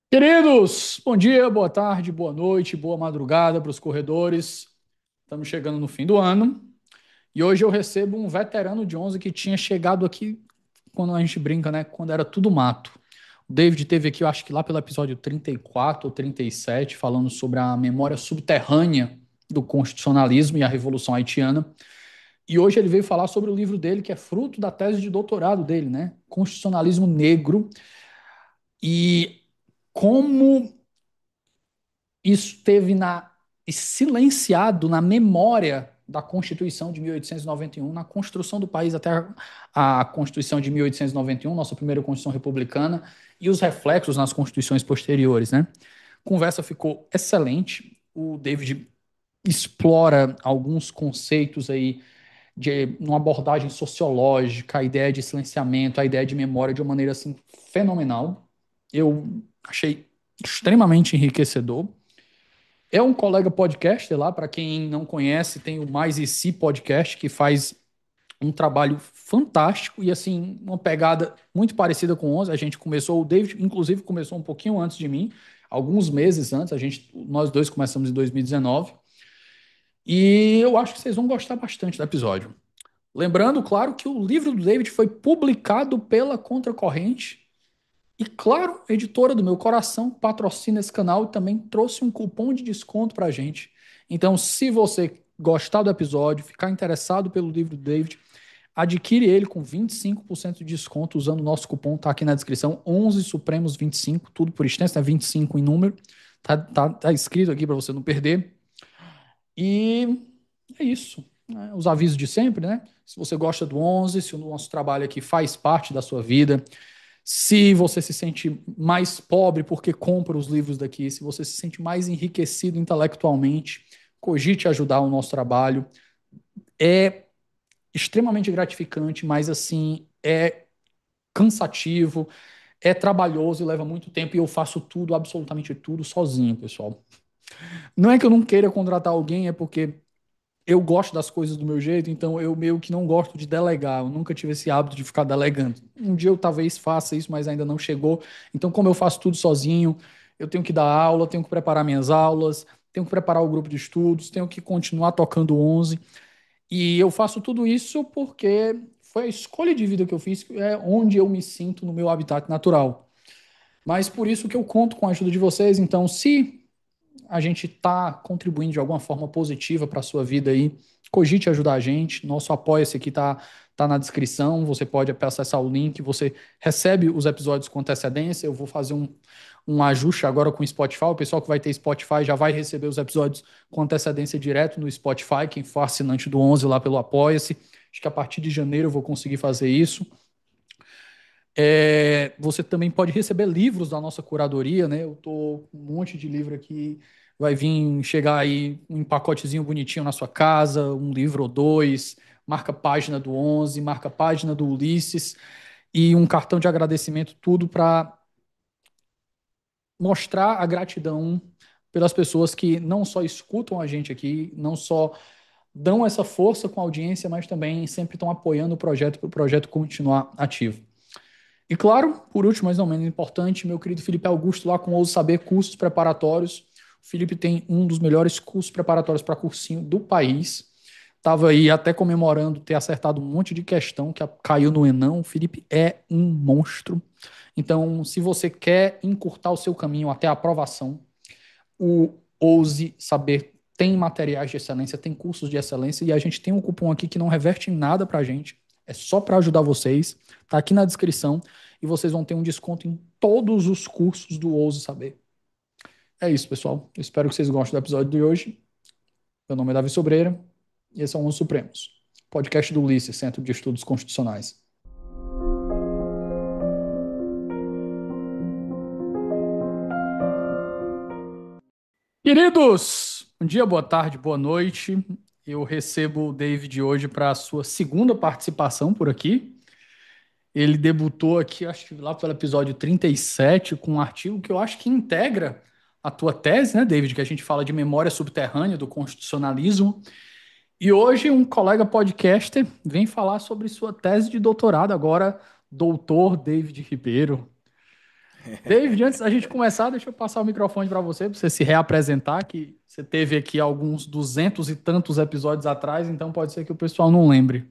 Queridos, bom dia, boa tarde, boa noite, boa madrugada para os corredores. Estamos chegando no fim do ano e hoje eu recebo um veterano de 11 que tinha chegado aqui quando a gente brinca, né? Quando era tudo mato. O David teve aqui, eu acho que lá pelo episódio 34 ou 37, falando sobre a memória subterrânea do constitucionalismo e a Revolução Haitiana. E hoje ele veio falar sobre o livro dele, que é fruto da tese de doutorado dele, né? Constitucionalismo Negro. E como isso teve silenciado na memória da Constituição de 1891, na construção do país até a Constituição de 1891, nossa primeira Constituição republicana, e os reflexos nas constituições posteriores, né? A conversa ficou excelente. O David explora alguns conceitos aí de uma abordagem sociológica, a ideia de silenciamento, a ideia de memória de uma maneira assim fenomenal. Eu achei extremamente enriquecedor. É um colega podcaster lá, para quem não conhece, tem o Mais e Si Podcast, que faz um trabalho fantástico e assim, uma pegada muito parecida com o 11. A gente começou, o David inclusive começou um pouquinho antes de mim, alguns meses antes, nós dois começamos em 2019. E eu acho que vocês vão gostar bastante do episódio. Lembrando, claro, que o livro do David foi publicado pela Contracorrente. E claro, a editora do meu coração patrocina esse canal e também trouxe um cupom de desconto pra gente. Então, se você gostar do episódio, ficar interessado pelo livro do David, adquire ele com 25% de desconto usando o nosso cupom, tá aqui na descrição, 11 Supremos 25, tudo por extenso, é 25 em número. Tá escrito aqui para você não perder. E é isso, né? Os avisos de sempre, né? Se você gosta do 11, se o nosso trabalho aqui faz parte da sua vida, se você se sente mais pobre porque compra os livros daqui, se você se sente mais enriquecido intelectualmente, cogite ajudar o nosso trabalho. É extremamente gratificante, mas assim, é cansativo, é trabalhoso e leva muito tempo e eu faço tudo, absolutamente tudo sozinho, pessoal. Não é que eu não queira contratar alguém, é porque eu gosto das coisas do meu jeito, então eu meio que não gosto de delegar. Eu nunca tive esse hábito de ficar delegando. Um dia eu talvez faça isso, mas ainda não chegou. Então, como eu faço tudo sozinho, eu tenho que dar aula, tenho que preparar minhas aulas, tenho que preparar o grupo de estudos, tenho que continuar tocando 11. E eu faço tudo isso porque foi a escolha de vida que eu fiz, é onde eu me sinto no meu habitat natural. Mas por isso que eu conto com a ajuda de vocês. Então, se a gente está contribuindo de alguma forma positiva para a sua vida aí, cogite ajudar a gente. Nosso apoia-se aqui tá na descrição. Você pode acessar o link, você recebe os episódios com antecedência. Eu vou fazer um ajuste agora com o Spotify. O pessoal que vai ter Spotify já vai receber os episódios com antecedência direto no Spotify. Quem for assinante do 11 lá pelo Apoia-se. Acho que a partir de janeiro eu vou conseguir fazer isso. Você também pode receber livros da nossa curadoria, né? Eu tô com um monte de livro aqui. Vai vir chegar aí um pacotezinho bonitinho na sua casa, um livro ou dois, marca página do 11, marca página do Ulisses e um cartão de agradecimento, tudo para mostrar a gratidão pelas pessoas que não só escutam a gente aqui, não só dão essa força com a audiência, mas também sempre estão apoiando o projeto para o projeto continuar ativo. E claro, por último, mas não menos importante, meu querido Felipe Augusto lá com Ouso Saber Cursos Preparatórios. O Felipe tem um dos melhores cursos preparatórios para cursinho do país. Estava aí até comemorando ter acertado um monte de questão que caiu no Enem. O Felipe é um monstro. Então, se você quer encurtar o seu caminho até a aprovação, o Ouse Saber tem materiais de excelência, tem cursos de excelência e a gente tem um cupom aqui que não reverte em nada para a gente. É só para ajudar vocês. Tá aqui na descrição e vocês vão ter um desconto em todos os cursos do Ouse Saber. É isso, pessoal. Eu espero que vocês gostem do episódio de hoje. Meu nome é Davi Sobreira e esse é o Onze Supremos, podcast do Ulisses, Centro de Estudos Constitucionais. Queridos, bom dia, boa tarde, boa noite. Eu recebo o David hoje para a sua segunda participação por aqui. Ele debutou aqui, acho que lá pelo episódio 37, com um artigo que eu acho que integra a tua tese, né, David? Que a gente fala de memória subterrânea do constitucionalismo. E hoje um colega podcaster vem falar sobre sua tese de doutorado, agora doutor David Ribeiro. David, antes da gente começar, deixa eu passar o microfone para você se reapresentar, que você teve aqui alguns duzentos e tantos episódios atrás, então pode ser que o pessoal não lembre.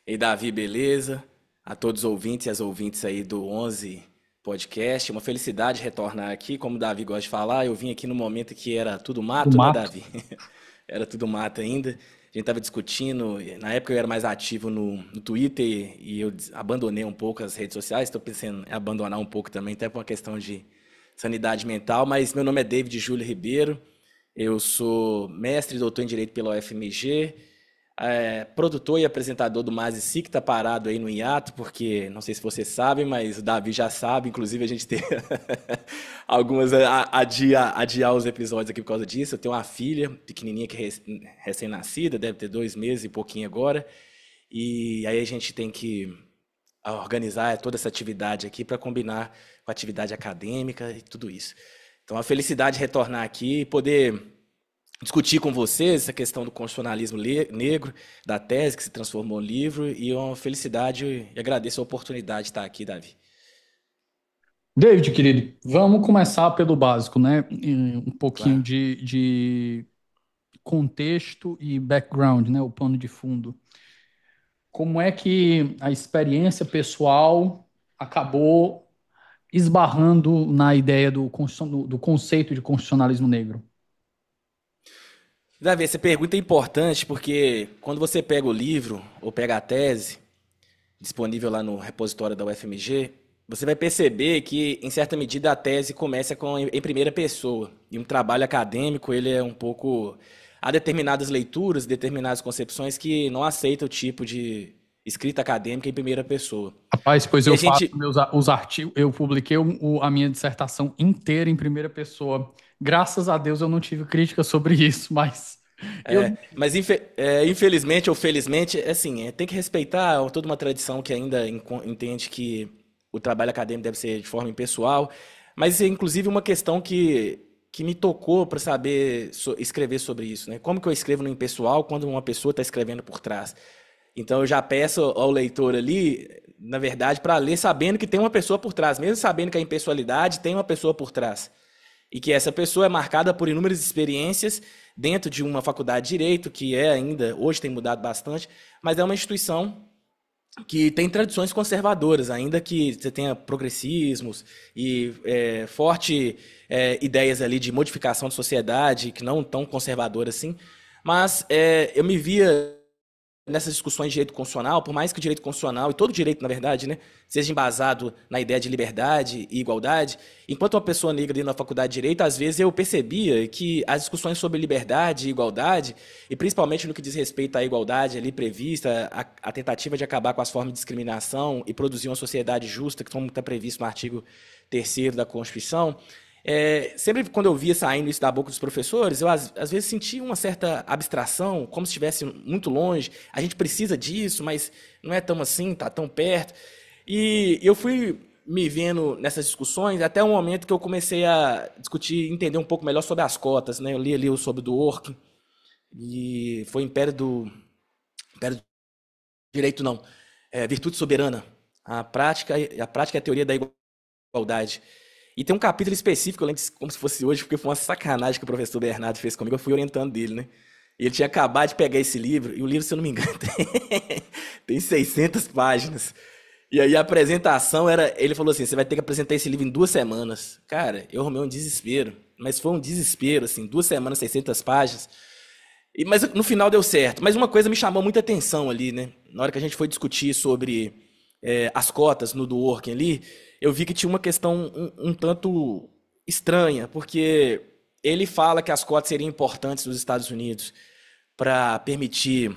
Ei, Davi, beleza? A todos os ouvintes e as ouvintes aí do 11 Podcast. Uma felicidade retornar aqui. Como o Davi gosta de falar, eu vim aqui no momento que era tudo Do mato, né, mato. Davi? Era tudo mato ainda. A gente tava discutindo. Na época eu era mais ativo no Twitter e eu abandonei um pouco as redes sociais. Estou pensando em abandonar um pouco também, até por uma questão de sanidade mental. Mas meu nome é David Júlio Ribeiro. Eu sou mestre e doutor em Direito pela UFMG, produtor e apresentador do Mas e Si, que está parado aí no hiato, porque não sei se vocês sabem, mas o Davi já sabe, inclusive a gente tem algumas adiar os episódios aqui por causa disso. Eu tenho uma filha pequenininha que é recém-nascida, deve ter 2 meses e pouquinho agora, e aí a gente tem que organizar toda essa atividade aqui para combinar com a atividade acadêmica e tudo isso. Então, a felicidade de retornar aqui e poder discutir com vocês essa questão do constitucionalismo negro, da tese que se transformou em livro, e é uma felicidade e agradeço a oportunidade de estar aqui, Davi. David, querido, vamos começar pelo básico, né? Um pouquinho Claro. de contexto e background, né? O pano de fundo. Como é que a experiência pessoal acabou esbarrando na ideia do conceito de constitucionalismo negro? Davi, essa pergunta é importante porque quando você pega o livro ou pega a tese, disponível lá no repositório da UFMG, você vai perceber que, em certa medida, a tese começa em primeira pessoa. E um trabalho acadêmico, ele é um pouco... Há determinadas leituras, determinadas concepções que não aceitam o tipo de escrita acadêmica em primeira pessoa. Rapaz, pois E eu a faço gente... os artigos, eu publiquei a minha dissertação inteira em primeira pessoa. Graças a Deus eu não tive crítica sobre isso, mas eu Mas infelizmente ou felizmente, assim, tem que respeitar toda uma tradição que ainda entende que o trabalho acadêmico deve ser de forma impessoal, mas é inclusive uma questão que me tocou para saber escrever sobre isso, né? Como que eu escrevo no impessoal quando uma pessoa está escrevendo por trás? Então eu já peço ao leitor ali, na verdade, para ler sabendo que tem uma pessoa por trás, mesmo sabendo que a impessoalidade tem uma pessoa por trás e que essa pessoa é marcada por inúmeras experiências dentro de uma faculdade de direito, que é ainda, hoje tem mudado bastante, mas é uma instituição que tem tradições conservadoras, ainda que você tenha progressismos e forte ideias ali de modificação de sociedade, que não tão conservadoras assim, mas eu me via nessas discussões de direito constitucional, por mais que o direito constitucional, e todo direito, na verdade, né, seja embasado na ideia de liberdade e igualdade, enquanto uma pessoa negra ali na faculdade de direito, às vezes eu percebia que as discussões sobre liberdade e igualdade, e principalmente no que diz respeito à igualdade ali prevista, a tentativa de acabar com as formas de discriminação e produzir uma sociedade justa, que como está previsto no artigo 3º da Constituição, sempre quando eu via saindo isso da boca dos professores, eu às vezes sentia uma certa abstração, como se estivesse muito longe. A gente precisa disso, mas não é tão assim, está tão perto. E eu fui me vendo nessas discussões até o momento que eu comecei a discutir, entender um pouco melhor sobre as cotas, né? Eu li ali sobre o do Orkin, e foi Império do Direito, não, Virtude Soberana, a prática e a teoria da igualdade. E tem um capítulo específico, eu lembro como se fosse hoje, porque foi uma sacanagem que o professor Bernardo fez comigo, eu fui orientando dele, né? E ele tinha acabado de pegar esse livro, e o livro, se eu não me engano, tem 600 páginas. E aí a apresentação era, ele falou assim, você vai ter que apresentar esse livro em 2 semanas. Cara, eu arrumei um desespero, mas foi um desespero, assim, 2 semanas, 600 páginas. Mas no final deu certo. Mas uma coisa me chamou muita atenção ali, né? Na hora que a gente foi discutir sobre as cotas no do Working ali, eu vi que tinha uma questão um tanto estranha, porque ele fala que as cotas seriam importantes nos Estados Unidos para permitir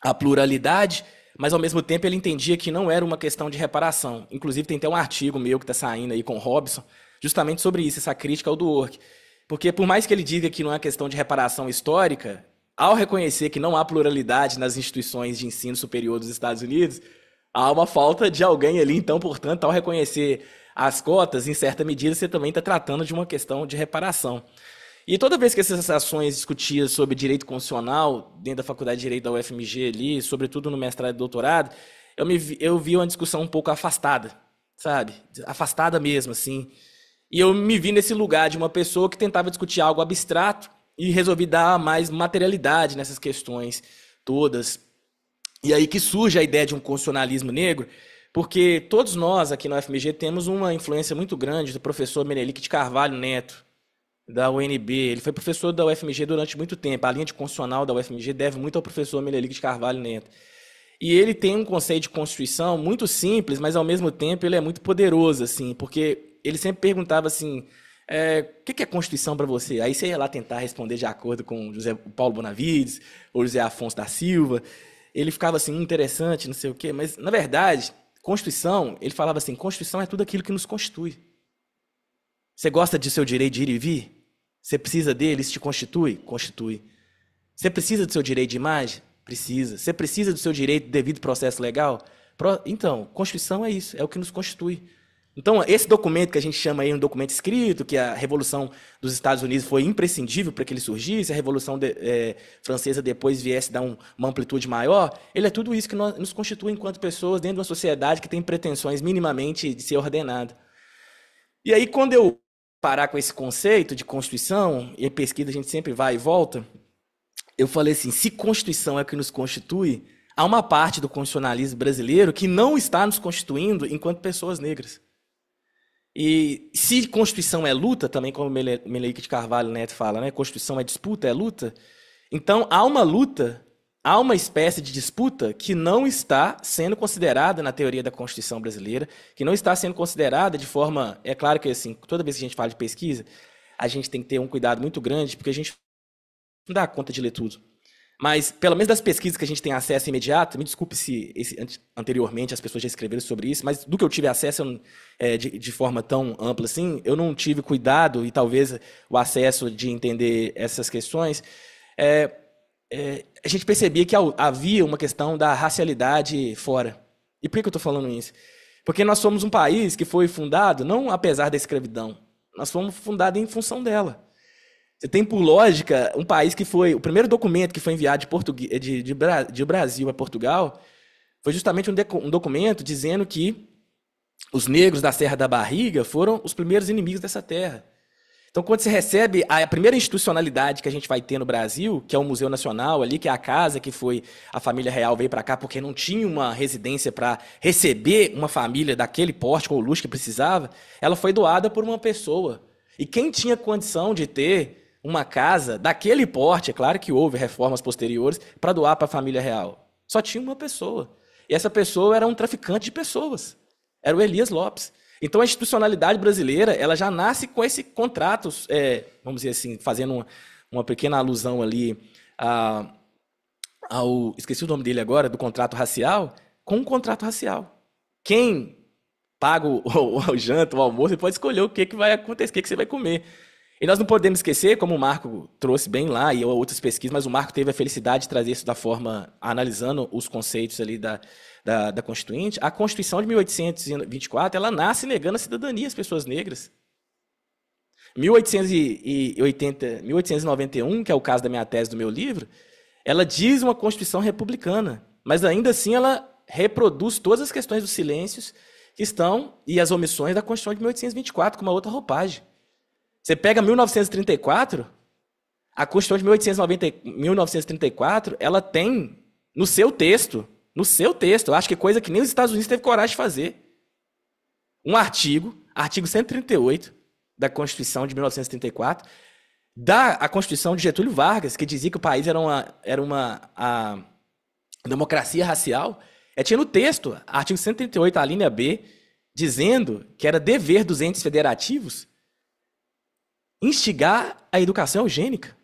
a pluralidade, mas ao mesmo tempo ele entendia que não era uma questão de reparação. Inclusive tem até um artigo meu que está saindo aí com o Robson, justamente sobre isso, essa crítica ao do Work. Porque por mais que ele diga que não é questão de reparação histórica, ao reconhecer que não há pluralidade nas instituições de ensino superior dos Estados Unidos, há uma falta de alguém ali. Então, portanto, ao reconhecer as cotas, em certa medida, você também está tratando de uma questão de reparação. E toda vez que essas ações discutiam sobre direito constitucional, dentro da Faculdade de Direito da UFMG ali, sobretudo no mestrado e doutorado, eu vi uma discussão um pouco afastada. sabe? Afastada mesmo, assim. E eu me vi nesse lugar de uma pessoa que tentava discutir algo abstrato e resolvi dar mais materialidade nessas questões todas. E aí que surge a ideia de um constitucionalismo negro, porque todos nós aqui na UFMG temos uma influência muito grande do professor Menelik de Carvalho Neto, da UNB. Ele foi professor da UFMG durante muito tempo. A linha de constitucional da UFMG deve muito ao professor Menelik de Carvalho Neto. E ele tem um conceito de Constituição muito simples, mas ao mesmo tempo ele é muito poderoso, assim, porque ele sempre perguntava assim, o que é Constituição para você? Aí você ia lá tentar responder de acordo com José Paulo Bonavides ou José Afonso da Silva. Ele ficava assim, interessante, não sei o quê, mas na verdade, Constituição, ele falava assim, Constituição é tudo aquilo que nos constitui. Você gosta de seu direito de ir e vir? Você precisa dele, isso te constitui? Constitui. Você precisa do seu direito de imagem? Precisa. Você precisa do seu direito de devido processo legal? Então, Constituição é isso, é o que nos constitui. Então, esse documento que a gente chama aí um documento escrito, que a Revolução dos Estados Unidos foi imprescindível para que ele surgisse, a Revolução Francesa depois viesse dar uma amplitude maior, ele é tudo isso que nos constitui enquanto pessoas dentro de uma sociedade que tem pretensões minimamente de ser ordenada. E aí, quando eu parar com esse conceito de Constituição, e em pesquisa a gente sempre vai e volta, eu falei assim, se Constituição é o que nos constitui, há uma parte do constitucionalismo brasileiro que não está nos constituindo enquanto pessoas negras. E se Constituição é luta, também como Menelik de Carvalho Neto fala, né? Constituição é disputa, é luta. Então, há uma luta, há uma espécie de disputa que não está sendo considerada na teoria da Constituição brasileira, que não está sendo considerada de forma... É claro que, assim, toda vez que a gente fala de pesquisa, a gente tem que ter um cuidado muito grande, porque a gente não dá conta de ler tudo. Mas, pelo menos das pesquisas que a gente tem acesso imediato, me desculpe se anteriormente as pessoas já escreveram sobre isso, mas do que eu tive acesso de forma tão ampla assim, eu não tive cuidado e talvez o acesso de entender essas questões. A gente percebia que havia uma questão da racialidade fora. E por que eu estou falando isso? Porque nós somos um país que foi fundado, não apesar da escravidão, nós fomos fundados em função dela. Você tem, por lógica, um país que foi... O primeiro documento que foi enviado de Brasil a Portugal foi justamente um documento dizendo que os negros da Serra da Barriga foram os primeiros inimigos dessa terra. Então, quando você recebe a primeira institucionalidade que a gente vai ter no Brasil, que é o Museu Nacional ali, que é a casa que foi a família real veio para cá porque não tinha uma residência para receber uma família daquele porte ou luxo que precisava, ela foi doada por uma pessoa. E quem tinha condição de ter uma casa daquele porte, é claro que houve reformas posteriores, para doar para a família real. Só tinha uma pessoa. E essa pessoa era um traficante de pessoas. Era o Elias Lopes. Então a institucionalidade brasileira ela já nasce com esse contrato, vamos dizer assim, fazendo uma pequena alusão ali ao... Esqueci o nome dele agora, do contrato racial, com um contrato racial. Quem paga o janta, o almoço, você pode escolher o que vai acontecer, o que você vai comer. E nós não podemos esquecer, como o Marco trouxe bem lá, e outras pesquisas, mas o Marco teve a felicidade de trazer isso da forma, analisando os conceitos ali da Constituinte, a Constituição de 1824, ela nasce negando a cidadania às pessoas negras. 1891, que é o caso da minha tese do meu livro, ela diz uma Constituição republicana, mas ainda assim ela reproduz todas as questões dos silêncios que estão, e as omissões da Constituição de 1824, com uma outra roupagem. Você pega 1934, a Constituição de 1934, ela tem no seu texto, eu acho que é coisa que nem os Estados Unidos teve coragem de fazer, um artigo 138 da Constituição de 1934, a Constituição de Getúlio Vargas, que dizia que o país era uma democracia racial, tinha no texto, artigo 138, a linha B, dizendo que era dever dos entes federativos instigar a educação eugênica.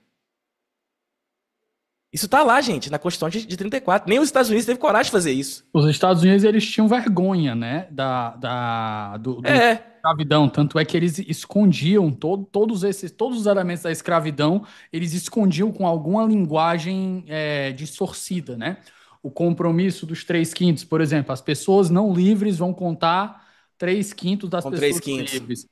Isso está lá, gente, na Constituição de 34. Nem os Estados Unidos teve coragem de fazer isso. Os Estados Unidos, eles tinham vergonha, né, do escravidão. Tanto é que eles escondiam todos os elementos da escravidão, eles escondiam com alguma linguagem distorcida, né? O compromisso dos 3/5, por exemplo. As pessoas não livres vão contar 3/5 das pessoas livres.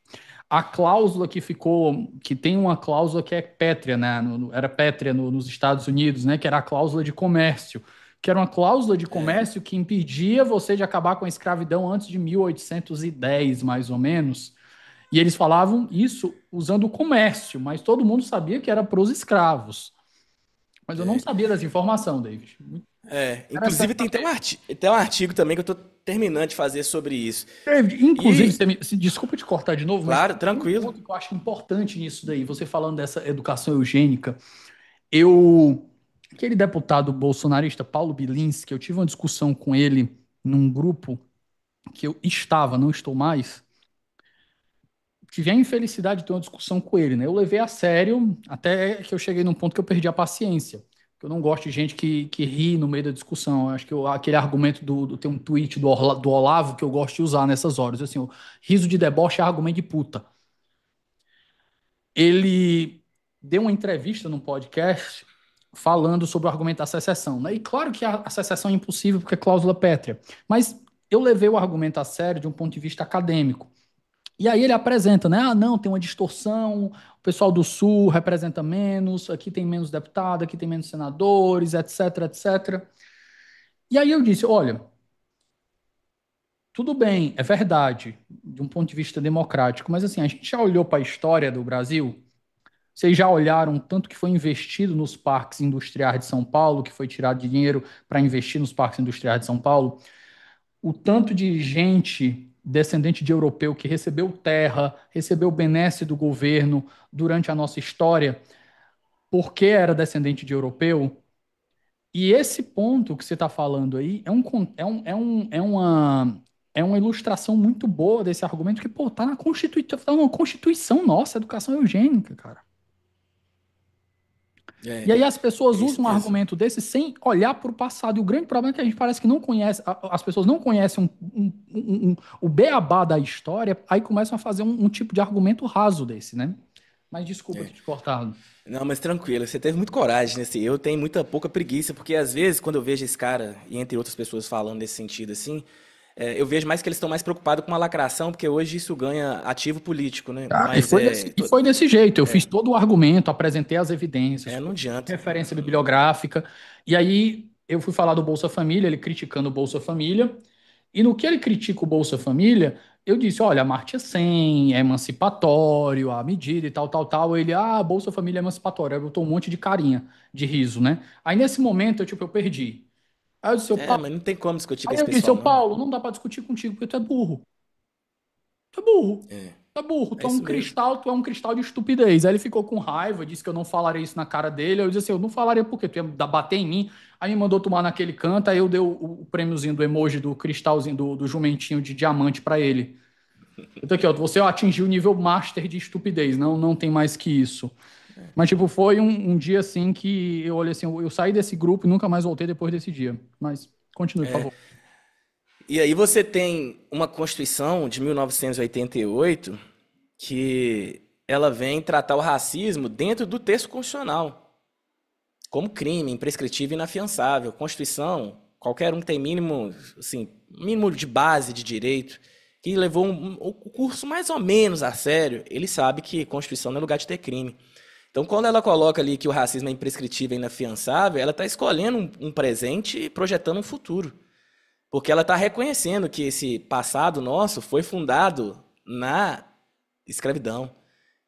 A cláusula que tem uma cláusula que é pétrea, né? Era pétrea nos Estados Unidos, né? Que era a cláusula de comércio, que era uma cláusula de comércio que impedia você de acabar com a escravidão antes de 1810, mais ou menos. E eles falavam isso usando o comércio, mas todo mundo sabia que era para os escravos. Mas eu não É. sabia dessa informação, David. Muito interessante Inclusive tem saber. tem um artigo também que eu tô terminando de fazer sobre isso. David, inclusive, E, desculpa te cortar de novo, mas claro, tem um tranquilo. ponto que eu acho importante nisso daí, você falando dessa educação eugênica. Eu, aquele deputado bolsonarista, Paulo Bilinski, eu tive uma discussão com ele num grupo que eu estava, não estou mais. Tive a infelicidade de ter uma discussão com ele, né? Eu levei a sério até que eu cheguei num ponto que eu perdi a paciência. Eu não gosto de gente que ri no meio da discussão. Eu acho que aquele argumento tem um tweet do Olavo que eu gosto de usar nessas horas. Assim, o riso de deboche é argumento de puta. Ele deu uma entrevista num podcast falando sobre o argumento da secessão, né? E claro que a secessão é impossível porque é cláusula pétrea, mas eu levei o argumento a sério de um ponto de vista acadêmico. E aí ele apresenta, né? Ah, não, tem uma distorção, o pessoal do Sul representa menos, aqui tem menos deputado, aqui tem menos senadores, etc, etc. E aí eu disse, olha, tudo bem, é verdade, de um ponto de vista democrático, mas assim, a gente já olhou para a história do Brasil. Vocês já olharam tanto que foi investido nos parques industriais de São Paulo, que foi tirado dinheiro para investir nos parques industriais de São Paulo? O tanto de gente descendente de europeu que recebeu terra, recebeu benesse do governo durante a nossa história, porque era descendente de europeu? E esse ponto que você está falando aí é uma ilustração muito boa desse argumento que, pô, tá na Constituição nossa, educação eugênica, cara. E É, aí as pessoas é isso usam um mesmo. argumento desse sem olhar para o passado. E o grande problema é que a gente parece que não conhece, as pessoas não conhecem o beabá da história, aí começam a fazer um tipo de argumento raso desse, né? Mas desculpa ter te cortado. Não, mas tranquilo, você teve muito coragem nesse. Eu tenho muita pouca preguiça, porque às vezes, quando eu vejo esse cara, e entre outras pessoas falando nesse sentido assim, eu vejo mais que eles estão mais preocupados com uma lacração, porque hoje isso ganha ativo político, né? Ah, Mas e foi desse jeito. Eu fiz todo o argumento, apresentei as evidências, não adianta. referência bibliográfica. E aí eu fui falar do Bolsa Família, ele criticando o Bolsa Família. E no que ele critica o Bolsa Família, eu disse: olha, a Marcha 100 é emancipatório, a medida e tal, tal, tal. Ele, Bolsa Família é emancipatório. Aí botou um monte de carinha, de riso, né? Aí nesse momento eu perdi. Aí eu disse: Paulo. Mas não tem como discutir com Aí esse eu disse: pessoal, não. Paulo, não dá para discutir contigo porque tu é burro. Tu é burro. Tu é burro, É isso mesmo. tu é um cristal de estupidez. Aí ele ficou com raiva, disse que eu não falaria isso na cara dele. Eu disse assim: eu não falaria porque tu ia bater em mim. Aí me mandou tomar naquele canto, aí eu dei o prêmiozinho do emoji do cristalzinho do jumentinho de diamante pra ele. Então aqui, ó, você atingiu o nível master de estupidez, não tem mais que isso. Mas, tipo, foi um dia assim que eu olhei assim, eu saí desse grupo e nunca mais voltei depois desse dia. Mas continue, por favor. E aí você tem uma Constituição de 1988 que ela vem tratar o racismo dentro do texto constitucional, como crime imprescritível e inafiançável. Constituição, qualquer um que tem mínimo, assim, mínimo de base de direito, que levou o curso mais ou menos a sério, ele sabe que Constituição não é lugar de ter crime. Então, quando ela coloca ali que o racismo é imprescritível e inafiançável, ela está escolhendo um presente e projetando um futuro. Porque ela está reconhecendo que esse passado nosso foi fundado na escravidão.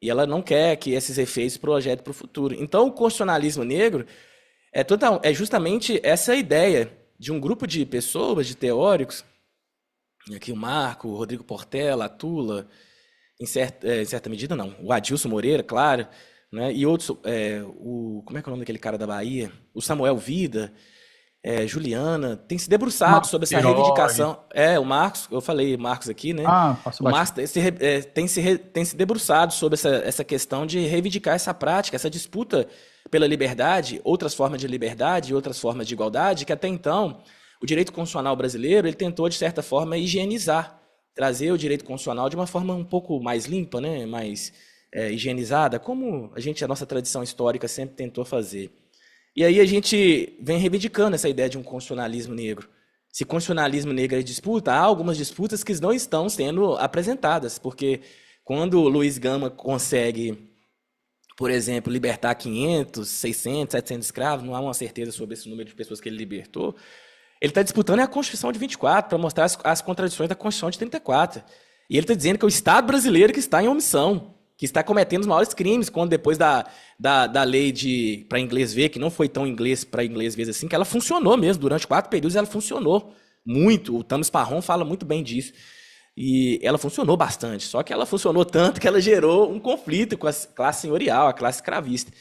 E ela não quer que esses efeitos projetem para o futuro. Então, o constitucionalismo negro é justamente essa ideia de um grupo de pessoas, de teóricos, e aqui o Marco, o Rodrigo Portela, a Tula, em certa medida não, o Adilson Moreira, claro, né? E outros, como é que é o nome daquele cara da Bahia? O Samuel Vida, Juliana, tem se debruçado Marcos sobre essa Queiroz. reivindicação. O Marcos, eu falei Marcos aqui, né? Passo O Marcos batido. tem se debruçado sobre essa questão de reivindicar essa prática, essa disputa pela liberdade, outras formas de liberdade, outras formas de igualdade, que até então o direito constitucional brasileiro ele tentou, de certa forma, higienizar, trazer o direito constitucional de uma forma um pouco mais limpa, né? Mais higienizada, como a nossa tradição histórica sempre tentou fazer. E aí a gente vem reivindicando essa ideia de um constitucionalismo negro. Se constitucionalismo negro é disputa, há algumas disputas que não estão sendo apresentadas, porque quando o Luiz Gama consegue por exemplo, libertar 500, 600, 700 escravos, não há uma certeza sobre esse número de pessoas que ele libertou. Ele está disputando a Constituição de 24 para mostrar as contradições da Constituição de 34. E ele está dizendo que é o Estado brasileiro que está em omissão, que está cometendo os maiores crimes, quando depois da lei para inglês ver, que não foi tão inglês para inglês ver assim, que ela funcionou mesmo, durante 4 períodos ela funcionou muito. O Tamis Parron fala muito bem disso. E ela funcionou bastante, só que ela funcionou tanto que ela gerou um conflito com a classe senhorial, a classe escravista.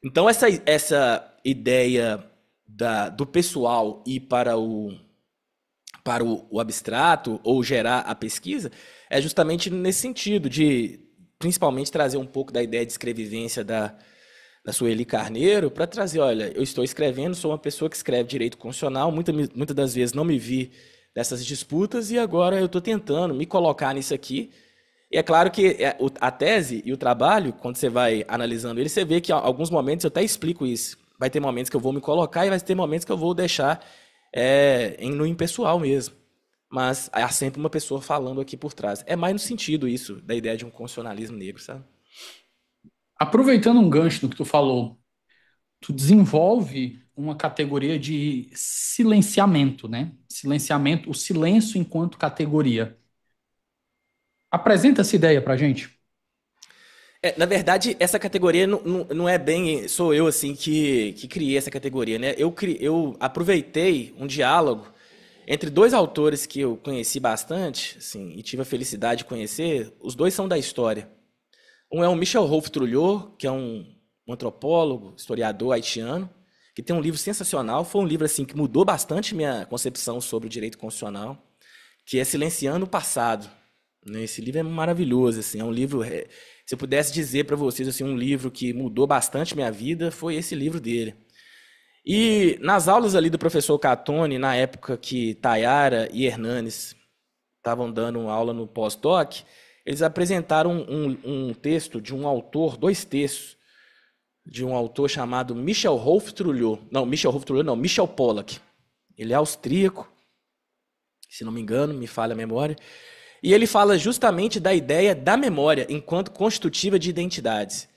Então, essa ideia do pessoal ir para o abstrato ou gerar a pesquisa é justamente nesse sentido, de principalmente trazer um pouco da ideia de escrevivência da Sueli Carneiro, para trazer, olha, eu estou escrevendo, sou uma pessoa que escreve direito constitucional, muitas das vezes não me vi dessas disputas e agora eu estou tentando me colocar nisso aqui. E é claro que a tese e o trabalho, quando você vai analisando ele, você vê que em alguns momentos eu até explico isso. Vai ter momentos que eu vou me colocar e vai ter momentos que eu vou deixar no impessoal mesmo. Mas há sempre uma pessoa falando aqui por trás. É mais no sentido isso, da ideia de um constitucionalismo negro, sabe? Aproveitando um gancho do que tu falou, tu desenvolve uma categoria de silenciamento, né? Silenciamento, o silêncio enquanto categoria. Apresenta essa ideia pra gente. Na verdade, essa categoria não é bem. Sou eu assim que criei essa categoria, né? Eu aproveitei um diálogo entre dois autores que eu conheci bastante, assim, e tive a felicidade de conhecer. Os dois são da história. Um é o Michel Rolf-Trouillot, que é um antropólogo, historiador haitiano, que tem um livro sensacional. Foi um livro assim que mudou bastante minha concepção sobre o direito constitucional, que é Silenciando o Passado. Esse livro é maravilhoso, assim, é um livro. Se eu pudesse dizer para vocês assim, um livro que mudou bastante minha vida, foi esse livro dele. E nas aulas ali do professor Catone, na época que Tayara e Hernanes estavam dando uma aula no pós-doc, eles apresentaram um texto de um autor, 2 textos, de um autor chamado Michel Rolf-Trouillot. Não, Michel Rolf-Trouillot não, Michel Pollack. Ele é austríaco, se não me engano, me falha a memória. E ele fala justamente da ideia da memória enquanto constitutiva de identidades.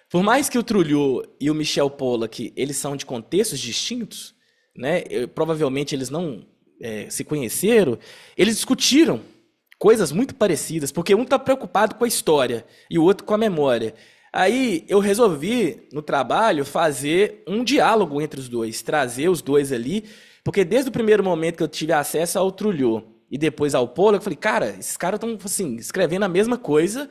Por mais que o Trouillot e o Michel Pollack, eles são de contextos distintos, né? Provavelmente eles não se conheceram, eles discutiram coisas muito parecidas, porque um está preocupado com a história e o outro com a memória. Aí eu resolvi, no trabalho, fazer um diálogo entre os dois, trazer os dois ali, porque desde o primeiro momento que eu tive acesso ao Trouillot e depois ao Pollack, eu falei, cara, esses caras estão assim, escrevendo a mesma coisa,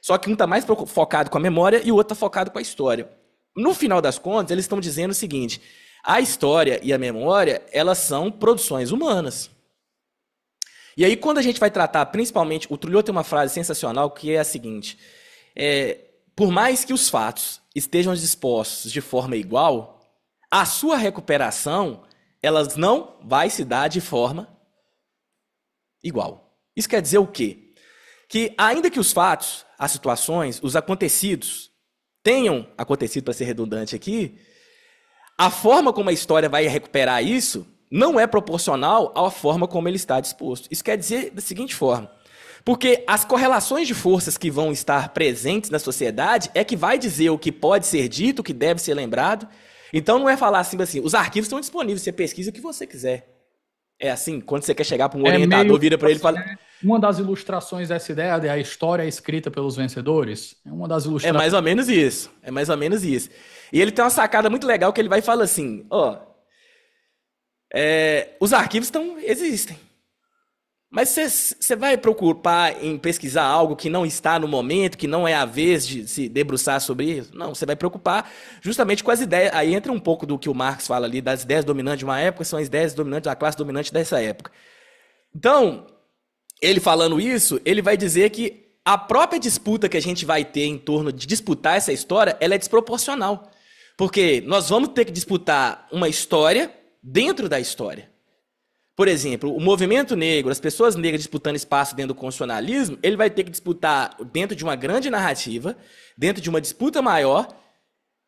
só que um está mais focado com a memória e o outro está focado com a história. No final das contas, eles estão dizendo o seguinte, a história e a memória, elas são produções humanas. E aí, quando a gente vai tratar, principalmente, o Trouillot tem uma frase sensacional que é a seguinte, por mais que os fatos estejam dispostos de forma igual, a sua recuperação, elas não vai se dar de forma igual. Isso quer dizer o quê? Que ainda que os fatos, as situações, os acontecidos tenham acontecido, para ser redundante aqui, a forma como a história vai recuperar isso não é proporcional à forma como ele está disposto. Isso quer dizer da seguinte forma, porque as correlações de forças que vão estar presentes na sociedade é que vai dizer o que pode ser dito, o que deve ser lembrado. Então não é falar assim, os arquivos estão disponíveis, você pesquisa o que você quiser. É assim, quando você quer chegar para um orientador, vira para ele e fala... Uma das ilustrações dessa ideia é a história é escrita pelos vencedores. É uma das ilustrações. É mais ou menos isso. É mais ou menos isso. E ele tem uma sacada muito legal que ele vai e fala assim, os arquivos existem. Mas você vai preocupar em pesquisar algo que não está no momento, que não é a vez de se debruçar sobre isso? Não, você vai preocupar justamente com as ideias. Aí entra um pouco do que o Marx fala ali, das ideias dominantes de uma época, são as ideias dominantes da classe dominante dessa época. Então, ele falando isso, ele vai dizer que a própria disputa que a gente vai ter em torno de disputar essa história, ela é desproporcional. Porque nós vamos ter que disputar uma história dentro da história. Por exemplo, o movimento negro, as pessoas negras disputando espaço dentro do constitucionalismo, ele vai ter que disputar dentro de uma grande narrativa, dentro de uma disputa maior,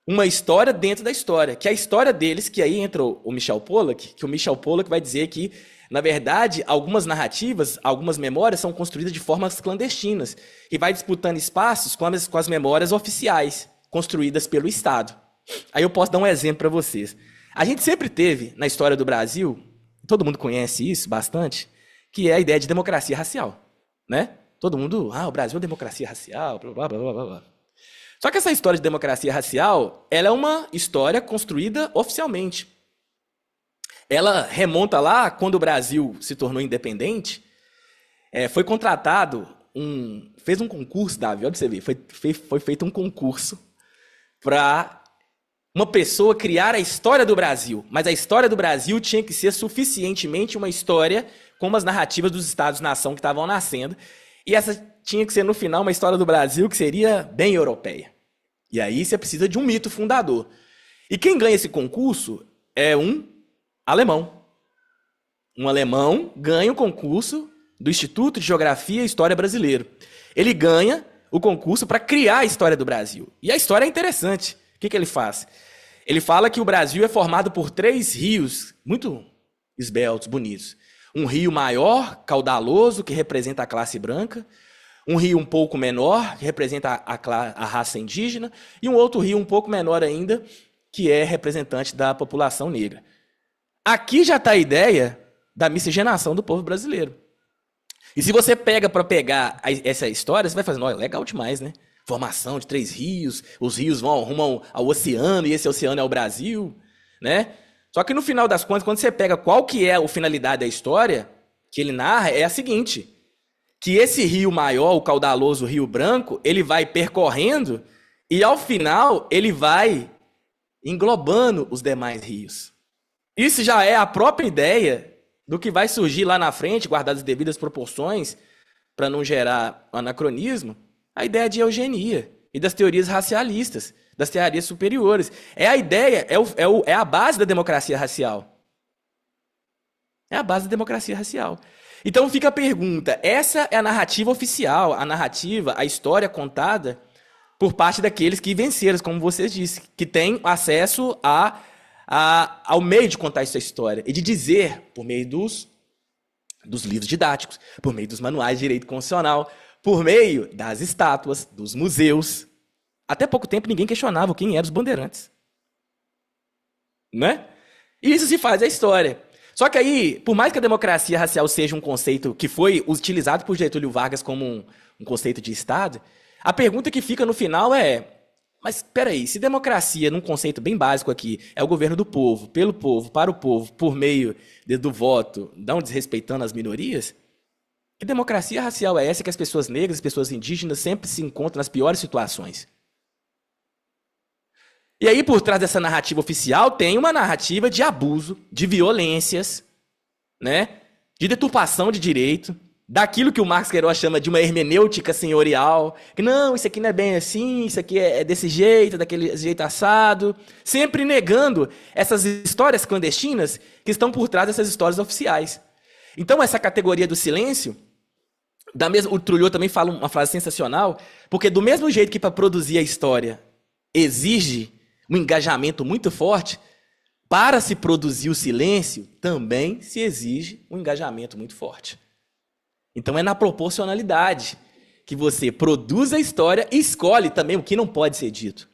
uma história dentro da história, que é a história deles, que aí entra o Michel Pollack, que o Michel Pollack vai dizer que, na verdade, algumas narrativas, algumas memórias são construídas de formas clandestinas, e vai disputando espaços com as memórias oficiais. construídas pelo Estado. Aí eu posso dar um exemplo para vocês. A gente sempre teve, na história do Brasil, todo mundo conhece isso bastante, que é a ideia de democracia racial, né? Todo mundo, o Brasil é democracia racial, blá, blá, blá, blá, blá. Só que essa história de democracia racial, ela é uma história construída oficialmente. Ela remonta lá, quando o Brasil se tornou independente, foi contratado, fez um concurso, Davi, olha pra você ver, foi feito um concurso para uma pessoa criar a história do Brasil, mas a história do Brasil tinha que ser suficientemente uma história como as narrativas dos Estados-nação que estavam nascendo, e essa tinha que ser, no final, uma história do Brasil que seria bem europeia. E aí você precisa de um mito fundador. E quem ganha esse concurso é um alemão. Um alemão ganha o concurso do Instituto de Geografia e História Brasileiro. Ele ganha o concurso para criar a história do Brasil. E a história é interessante. O que ele faz? Ele fala que o Brasil é formado por 3 rios muito esbeltos, bonitos. Um rio maior, caudaloso, que representa a classe branca. Um rio um pouco menor, que representa a raça indígena. E um outro rio um pouco menor ainda, que é representante da população negra. Aqui já está a ideia da miscigenação do povo brasileiro. E se você pega para pegar essa história, você vai fazer, é legal demais, né? Formação de 3 rios, os rios rumam ao oceano, e esse oceano é o Brasil, né? Só que no final das contas, quando você pega qual que é a finalidade da história, que ele narra, é a seguinte, que esse rio maior, o caudaloso Rio Branco, ele vai percorrendo e ao final ele vai englobando os demais rios. Isso já é a própria ideia do que vai surgir lá na frente, guardadas as devidas proporções, para não gerar anacronismo, a ideia de eugenia e das teorias racialistas, das teorias superiores. É a ideia, é a base da democracia racial. É a base da democracia racial. Então fica a pergunta, essa é a narrativa oficial, a narrativa, a história contada por parte daqueles que venceram, como vocês disse, que têm acesso ao meio de contar essa história e de dizer, por meio dos livros didáticos, por meio dos manuais de direito constitucional, por meio das estátuas, dos museus. Até pouco tempo ninguém questionava quem eram os bandeirantes. Né? E isso se faz a história. Só que aí, por mais que a democracia racial seja um conceito que foi utilizado por Getúlio Vargas como um conceito de Estado, a pergunta que fica no final mas espera aí, se democracia, num conceito bem básico aqui, é o governo do povo, pelo povo, para o povo, por meio do voto, não desrespeitando as minorias, que democracia racial é essa que as pessoas negras, as pessoas indígenas sempre se encontram nas piores situações? E aí, por trás dessa narrativa oficial, tem uma narrativa de abuso, de violências, né? De deturpação de direito, daquilo que o Marx Queiroz chama de uma hermenêutica senhorial, que não, isso aqui não é bem assim, isso aqui é desse jeito, daquele jeito assado, sempre negando essas histórias clandestinas que estão por trás dessas histórias oficiais. Então, essa categoria do silêncio, o Trulliot também fala uma frase sensacional, porque do mesmo jeito que para produzir a história exige um engajamento muito forte, para se produzir o silêncio também se exige um engajamento muito forte. Então é na proporcionalidade que você produz a história e escolhe também o que não pode ser dito.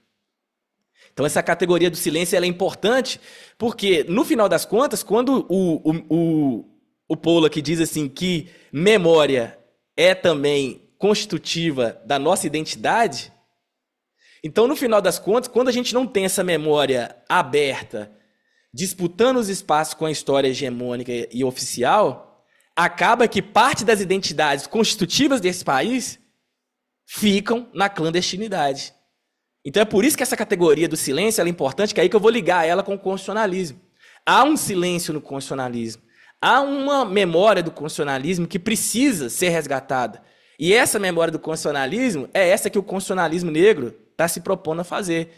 Então essa categoria do silêncio ela é importante porque, no final das contas, quando o Pollack diz assim que memória é também constitutiva da nossa identidade, então, no final das contas, quando a gente não tem essa memória aberta, disputando os espaços com a história hegemônica e oficial, acaba que parte das identidades constitutivas desse país ficam na clandestinidade. Então é por isso que essa categoria do silêncio ela é importante, que é aí que eu vou ligar ela com o constitucionalismo. Há um silêncio no constitucionalismo. Há uma memória do constitucionalismo que precisa ser resgatada. E essa memória do constitucionalismo é essa que o constitucionalismo negro está se propondo a fazer.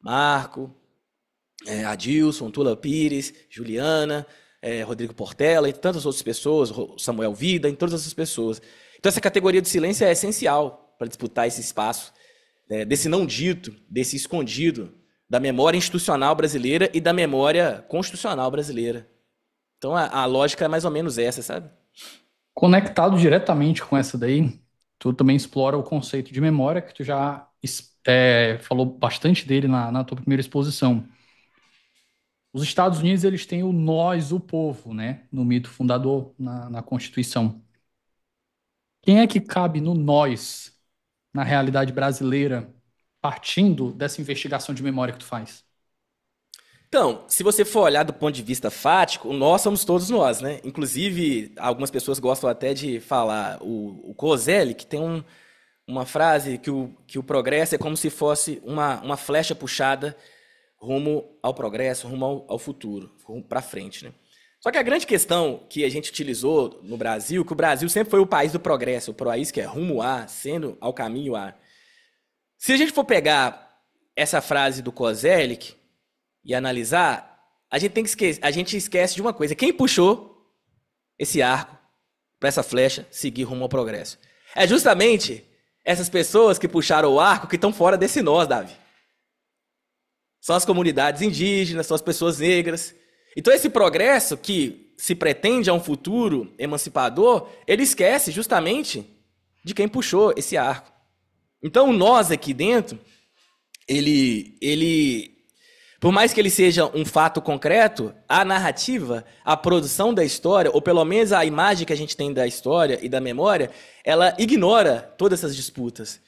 Marco, Adilson, Tula Pires, Juliana, Rodrigo Portela, e tantas outras pessoas, Samuel Vida, e todas essas pessoas. Então essa categoria do silêncio é essencial para disputar esse espaço desse não dito, desse escondido, da memória institucional brasileira e da memória constitucional brasileira. Então a lógica é mais ou menos essa, sabe? Conectado diretamente com essa daí, tu também explora o conceito de memória que tu já até falou bastante dele na tua primeira exposição. Os Estados Unidos, eles têm o nós, o povo, né? No mito fundador, na Constituição. Quem é que cabe no nós, na realidade brasileira, partindo dessa investigação de memória que tu faz? Então, se você for olhar do ponto de vista fático, nós somos todos nós, né? Inclusive, algumas pessoas gostam até de falar, o Kozelek, que tem uma frase que o progresso é como se fosse uma flecha puxada rumo ao progresso, rumo ao futuro, rumo para frente, né? Só que a grande questão que a gente utilizou no Brasil, que o Brasil sempre foi o país do progresso, o país que é rumo a, sendo ao caminho a. Se a gente for pegar essa frase do Kozelek e analisar, a gente esquece de uma coisa. Quem puxou esse arco para essa flecha seguir rumo ao progresso? É justamente essas pessoas que puxaram o arco que estão fora desse nós, Davi. São as comunidades indígenas, são as pessoas negras. Então esse progresso que se pretende a um futuro emancipador, ele esquece justamente de quem puxou esse arco. Então nós aqui dentro, por mais que ele seja um fato concreto, a narrativa, a produção da história, ou pelo menos a imagem que a gente tem da história e da memória, ela ignora todas essas disputas.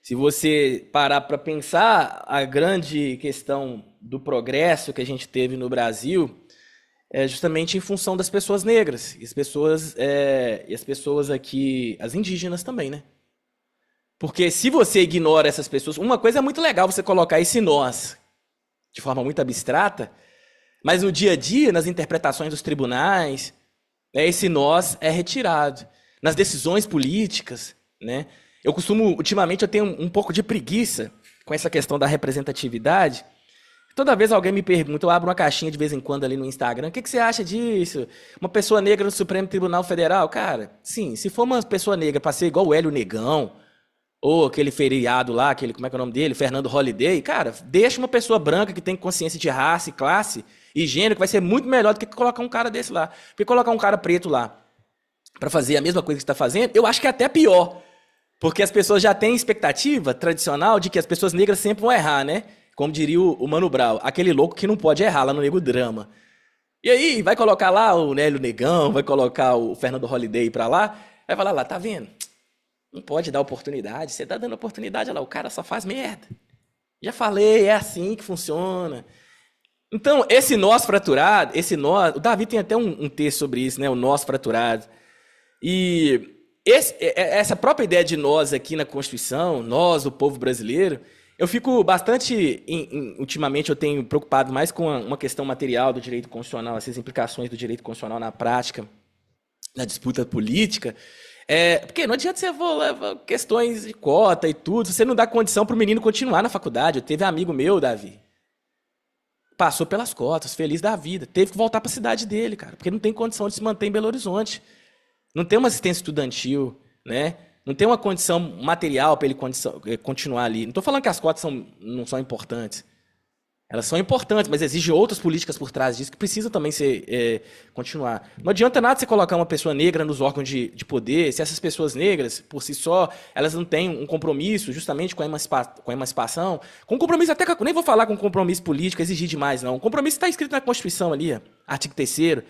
Se você parar para pensar, a grande questão do progresso que a gente teve no Brasil é justamente em função das pessoas negras, e as pessoas aqui, as indígenas também, né? Porque se você ignora essas pessoas, uma coisa é muito legal você colocar esse nós de forma muito abstrata, mas no dia a dia, nas interpretações dos tribunais, esse nós é retirado. Nas decisões políticas, né? Ultimamente, eu tenho um pouco de preguiça com essa questão da representatividade. Toda vez alguém me pergunta, eu abro uma caixinha de vez em quando ali no Instagram, o que você acha disso? Uma pessoa negra no Supremo Tribunal Federal? Cara, sim, se for uma pessoa negra para ser igual o Hélio Negão, ou aquele feriado lá, como é que é o nome dele? Fernando Holliday. Cara, deixa uma pessoa branca que tem consciência de raça, classe e gênero, que vai ser muito melhor do que colocar um cara desse lá. Porque colocar um cara preto lá para fazer a mesma coisa que você está fazendo, eu acho que é até pior. Porque as pessoas já têm expectativa tradicional de que as pessoas negras sempre vão errar, né? Como diria o Mano Brown, aquele louco que não pode errar lá no Nego Drama. E aí, vai colocar lá o Nélio Negão, vai colocar o Fernando Holliday para lá, vai falar lá, tá vendo? Não pode dar oportunidade. Você tá dando oportunidade, olha lá, o cara só faz merda. Já falei, é assim que funciona. Então, esse nós fraturado, o Davi tem até um texto sobre isso, né? O nós fraturado. E essa própria ideia de nós aqui na Constituição, nós, o povo brasileiro, eu fico bastante, ultimamente eu tenho preocupado mais com uma questão material do direito constitucional, essas implicações do direito constitucional na prática, na disputa política. Porque não adianta você levar questões de cota e tudo, você não dá condição para o menino continuar na faculdade. Eu teve um amigo meu, Davi, passou pelas cotas, feliz da vida, teve que voltar para a cidade dele, cara, porque não tem condição de se manter em Belo Horizonte. Não tem uma assistência estudantil, né? Não tem uma condição material para ele continuar ali. Não estou falando que as cotas não são importantes. Elas são importantes, mas exigem outras políticas por trás disso que precisam também continuar. Não adianta nada você colocar uma pessoa negra nos órgãos de poder, se essas pessoas negras, por si só, elas não têm um compromisso justamente com a emancipação, com um compromisso, até que nem vou falar com um compromisso político, exigir demais, não. Um compromisso está escrito na Constituição ali, artigo 3º,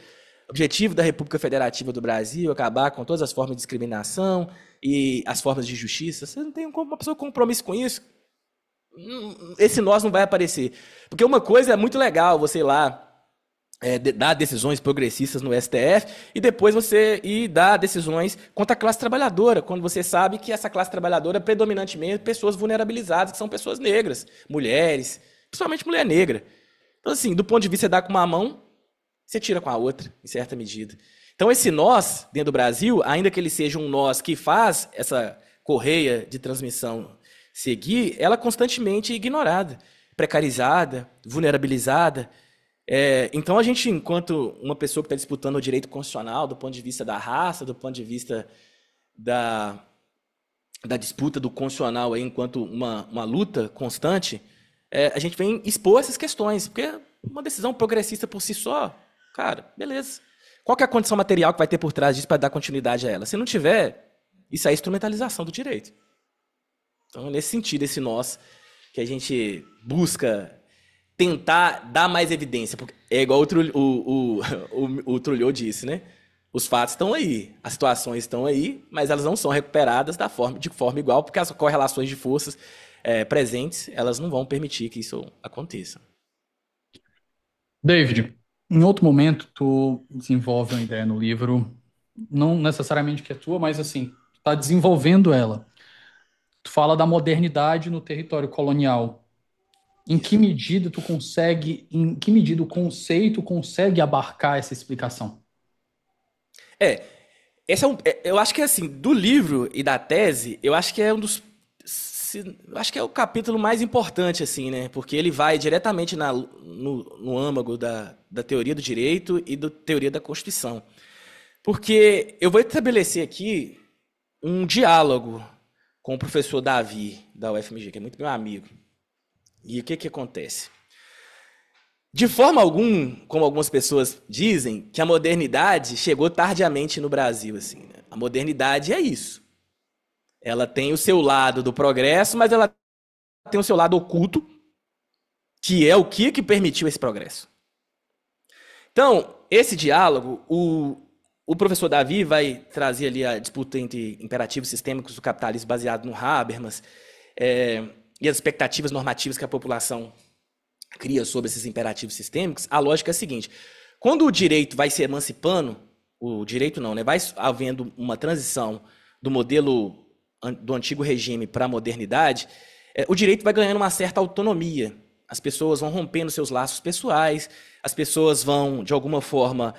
objetivo da República Federativa do Brasil, acabar com todas as formas de discriminação e as formas de justiça. Você não tem uma pessoa com compromisso com isso, esse nós não vai aparecer. Porque uma coisa é muito legal, você ir lá dar decisões progressistas no STF e depois você ir dar decisões contra a classe trabalhadora, quando você sabe que essa classe trabalhadora é predominantemente pessoas vulnerabilizadas, que são pessoas negras, mulheres, principalmente mulher negra. Então, assim, do ponto de vista de dar com uma mão, você tira com a outra, em certa medida. Então, esse nós, dentro do Brasil, ainda que ele seja um nós que faz essa correia de transmissão seguir, ela é constantemente ignorada, precarizada, vulnerabilizada. Então, a gente, enquanto uma pessoa que está disputando o direito constitucional, do ponto de vista da raça, do ponto de vista da disputa do constitucional, aí, enquanto uma luta constante, a gente vem expor essas questões, porque uma decisão progressista por si só, cara, beleza. Qual que é a condição material que vai ter por trás disso para dar continuidade a ela? Se não tiver, isso é instrumentalização do direito. Então, nesse sentido, esse nós que a gente busca tentar dar mais evidência. Porque é igual o Trulhou disse, né? Os fatos estão aí, as situações estão aí, mas elas não são recuperadas de forma igual, porque as correlações de forças presentes, elas não vão permitir que isso aconteça. David, em outro momento, tu desenvolve uma ideia no livro, não necessariamente que é tua, mas assim, tu tá desenvolvendo ela. Tu fala da modernidade no território colonial. Isso. Em que medida o conceito consegue abarcar essa explicação? É, eu acho que assim, do livro e da tese, eu acho que é um dos, eu acho que é o capítulo mais importante, assim, né? Porque ele vai diretamente no âmago da teoria do direito e da teoria da Constituição. Porque eu vou estabelecer aqui um diálogo com o professor Davi, da UFMG, que é muito meu amigo. E o que que acontece? De forma alguma, como algumas pessoas dizem, que a modernidade chegou tardiamente no Brasil, assim, né? A modernidade é isso. Ela tem o seu lado do progresso, mas ela tem o seu lado oculto, que é o que permitiu esse progresso. Então, esse diálogo, o professor Davi vai trazer ali a disputa entre imperativos sistêmicos do capitalismo baseado no Habermas, e as expectativas normativas que a população cria sobre esses imperativos sistêmicos. A lógica é a seguinte: quando o direito vai se emancipando, o direito não, né? Vai havendo uma transição do modelo do antigo regime para a modernidade, o direito vai ganhando uma certa autonomia. As pessoas vão rompendo seus laços pessoais, as pessoas vão, de alguma forma,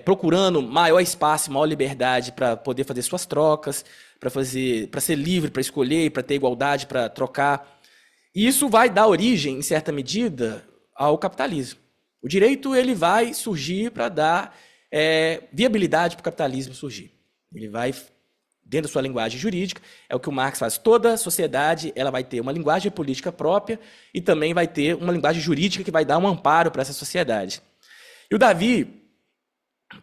procurando maior espaço, maior liberdade para poder fazer suas trocas, para ser livre, para escolher, para ter igualdade, para trocar. E isso vai dar origem, em certa medida, ao capitalismo. O direito ele vai surgir para dar viabilidade para o capitalismo surgir. Ele vai, dentro da sua linguagem jurídica, é o que o Marx faz. Toda sociedade ela vai ter uma linguagem política própria e também vai ter uma linguagem jurídica que vai dar um amparo para essa sociedade. E o Davi,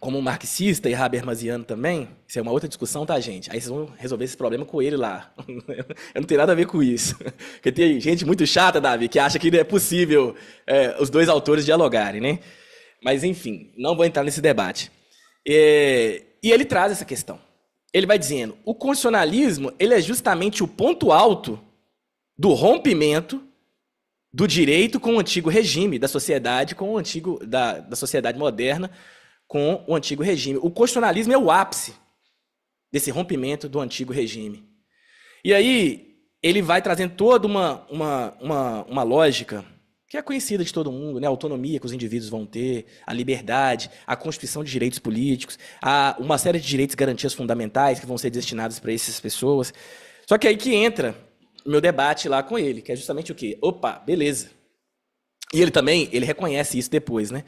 como marxista e habermasiano também, isso é uma outra discussão, tá, gente? Aí vocês vão resolver esse problema com ele lá. Eu não tenho nada a ver com isso. Porque tem gente muito chata, Davi, que acha que não é possível os dois autores dialogarem, né? Mas, enfim, não vou entrar nesse debate. E ele traz essa questão. Ele vai dizendo, o constitucionalismo ele é justamente o ponto alto do rompimento do direito com o antigo regime, da sociedade com o antigo, da sociedade moderna com o antigo regime. O constitucionalismo é o ápice desse rompimento do antigo regime. E aí ele vai trazendo toda uma lógica que é conhecida de todo mundo, né? A autonomia que os indivíduos vão ter, a liberdade, a constituição de direitos políticos, uma série de direitos e garantias fundamentais que vão ser destinados para essas pessoas. Só que aí que entra o meu debate lá com ele, que é justamente o quê? Opa, beleza. E ele também, ele reconhece isso depois, né?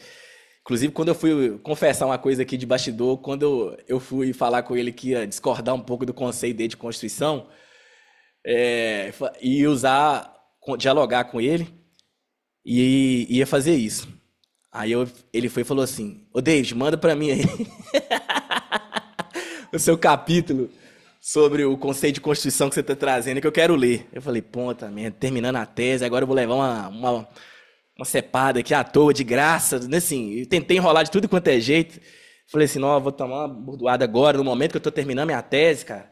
Inclusive, quando eu fui confessar uma coisa aqui de bastidor, quando eu fui falar com ele que ia discordar um pouco do conceito dele de Constituição, e dialogar com ele, e ia fazer isso. Aí ele foi e falou assim, ô David, manda pra mim aí o seu capítulo sobre o conceito de Constituição que você tá trazendo, que eu quero ler. Eu falei, ponta, merda, terminando a tese, agora eu vou levar uma cepada aqui à toa, de graça, né, assim, eu tentei enrolar de tudo quanto é jeito. Falei assim, não, eu vou tomar uma bordoada agora, no momento que eu tô terminando minha tese, cara.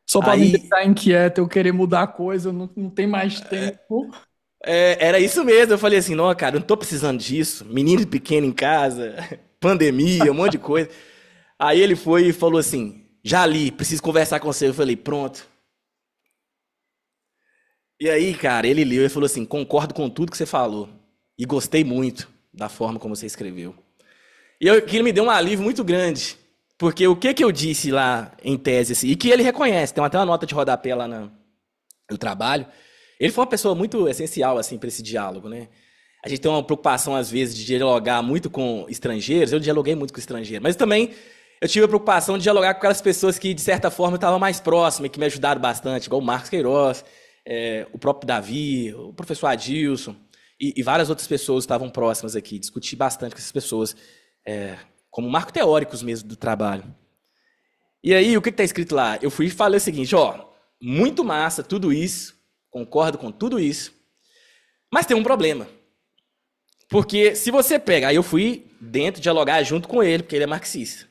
Só para me Aí, deixar inquieto, eu querer mudar a coisa, não tem mais tempo. era isso mesmo, eu falei assim, não, cara, eu não tô precisando disso, menino pequeno em casa, pandemia, um monte de coisa. Aí ele foi e falou assim, já li, preciso conversar com você. Eu falei, pronto. E aí, cara, ele leu e falou assim, concordo com tudo que você falou. E gostei muito da forma como você escreveu. E aquilo me deu um alívio muito grande. Porque o que eu disse lá em tese, assim, e que ele reconhece, tem até uma nota de rodapé lá no trabalho, ele foi uma pessoa muito essencial, assim, para esse diálogo, né? A gente tem uma preocupação, às vezes, de dialogar muito com estrangeiros. Eu dialoguei muito com estrangeiros. Mas também eu tive a preocupação de dialogar com aquelas pessoas que, de certa forma, estavam mais próximas e que me ajudaram bastante, igual o Marcos Queiroz, o próprio Davi, o professor Adilson e várias outras pessoas estavam próximas aqui. Discuti bastante com essas pessoas, como marco teóricos mesmo do trabalho. E aí, o que está escrito lá? Eu fui e falei o seguinte, ó, muito massa tudo isso, concordo com tudo isso, Mas tem um problema. Porque se você pega... Aí eu fui dentro dialogar junto com ele, porque ele é marxista.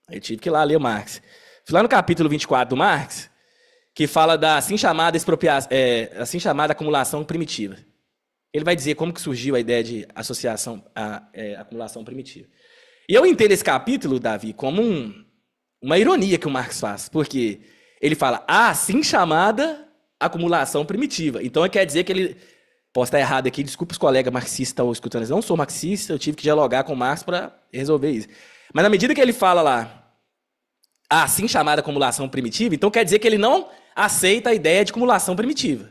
Aí eu tive que ir lá ler Marx. Fui lá no capítulo 24 do Marx, que fala da assim chamada acumulação primitiva. Ele vai dizer como que surgiu a ideia de associação, acumulação primitiva. E eu entendo esse capítulo, Davi, como uma ironia que o Marx faz, porque ele fala a assim chamada acumulação primitiva. Então quer dizer que ele... Posso estar errado aqui, desculpa os colegas marxistas que estão escutando. Eu não sou marxista, eu tive que dialogar com o Marx para resolver isso. Mas na medida que ele fala lá a assim chamada acumulação primitiva, então quer dizer que ele não aceita a ideia de acumulação primitiva.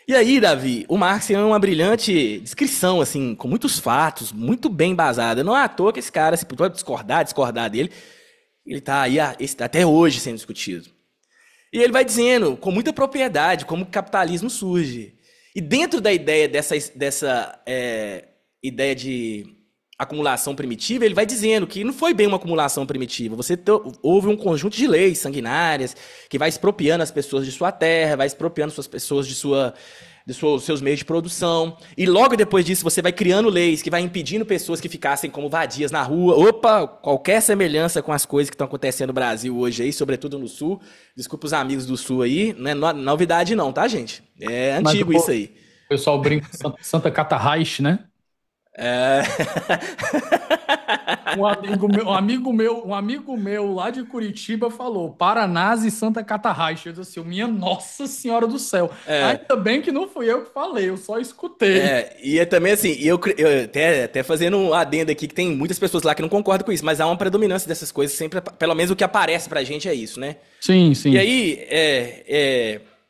E aí, Davi, o Marx é uma brilhante descrição, assim, com muitos fatos, muito bem embasada. Não é à toa que esse cara, se pode discordar dele, ele está aí até hoje sendo discutido. E ele vai dizendo, com muita propriedade, como o capitalismo surge. E dentro da ideia dessa ideia de acumulação primitiva, ele vai dizendo que não foi bem uma acumulação primitiva. Houve um conjunto de leis sanguinárias que vai expropriando as pessoas de sua terra, vai expropriando as pessoas de seus meios de produção. E logo depois disso você vai criando leis que vai impedindo pessoas que ficassem como vadias na rua. Opa, qualquer semelhança com as coisas que estão acontecendo no Brasil hoje aí, sobretudo no Sul. Desculpa os amigos do Sul aí, não é novidade não, tá, gente? É antigo isso aí. O pessoal brinca de Santa Catarraich, né? Um amigo meu lá de Curitiba falou Paranás e Santa Catarraich. Eu disse assim, minha Nossa Senhora do Céu. Ainda bem que não fui eu que falei, eu só escutei. E é também assim, eu até fazendo um adendo aqui, que tem muitas pessoas lá que não concordam com isso, mas há uma predominância dessas coisas, sempre, pelo menos o que aparece pra gente é isso, né? Sim, sim. E aí,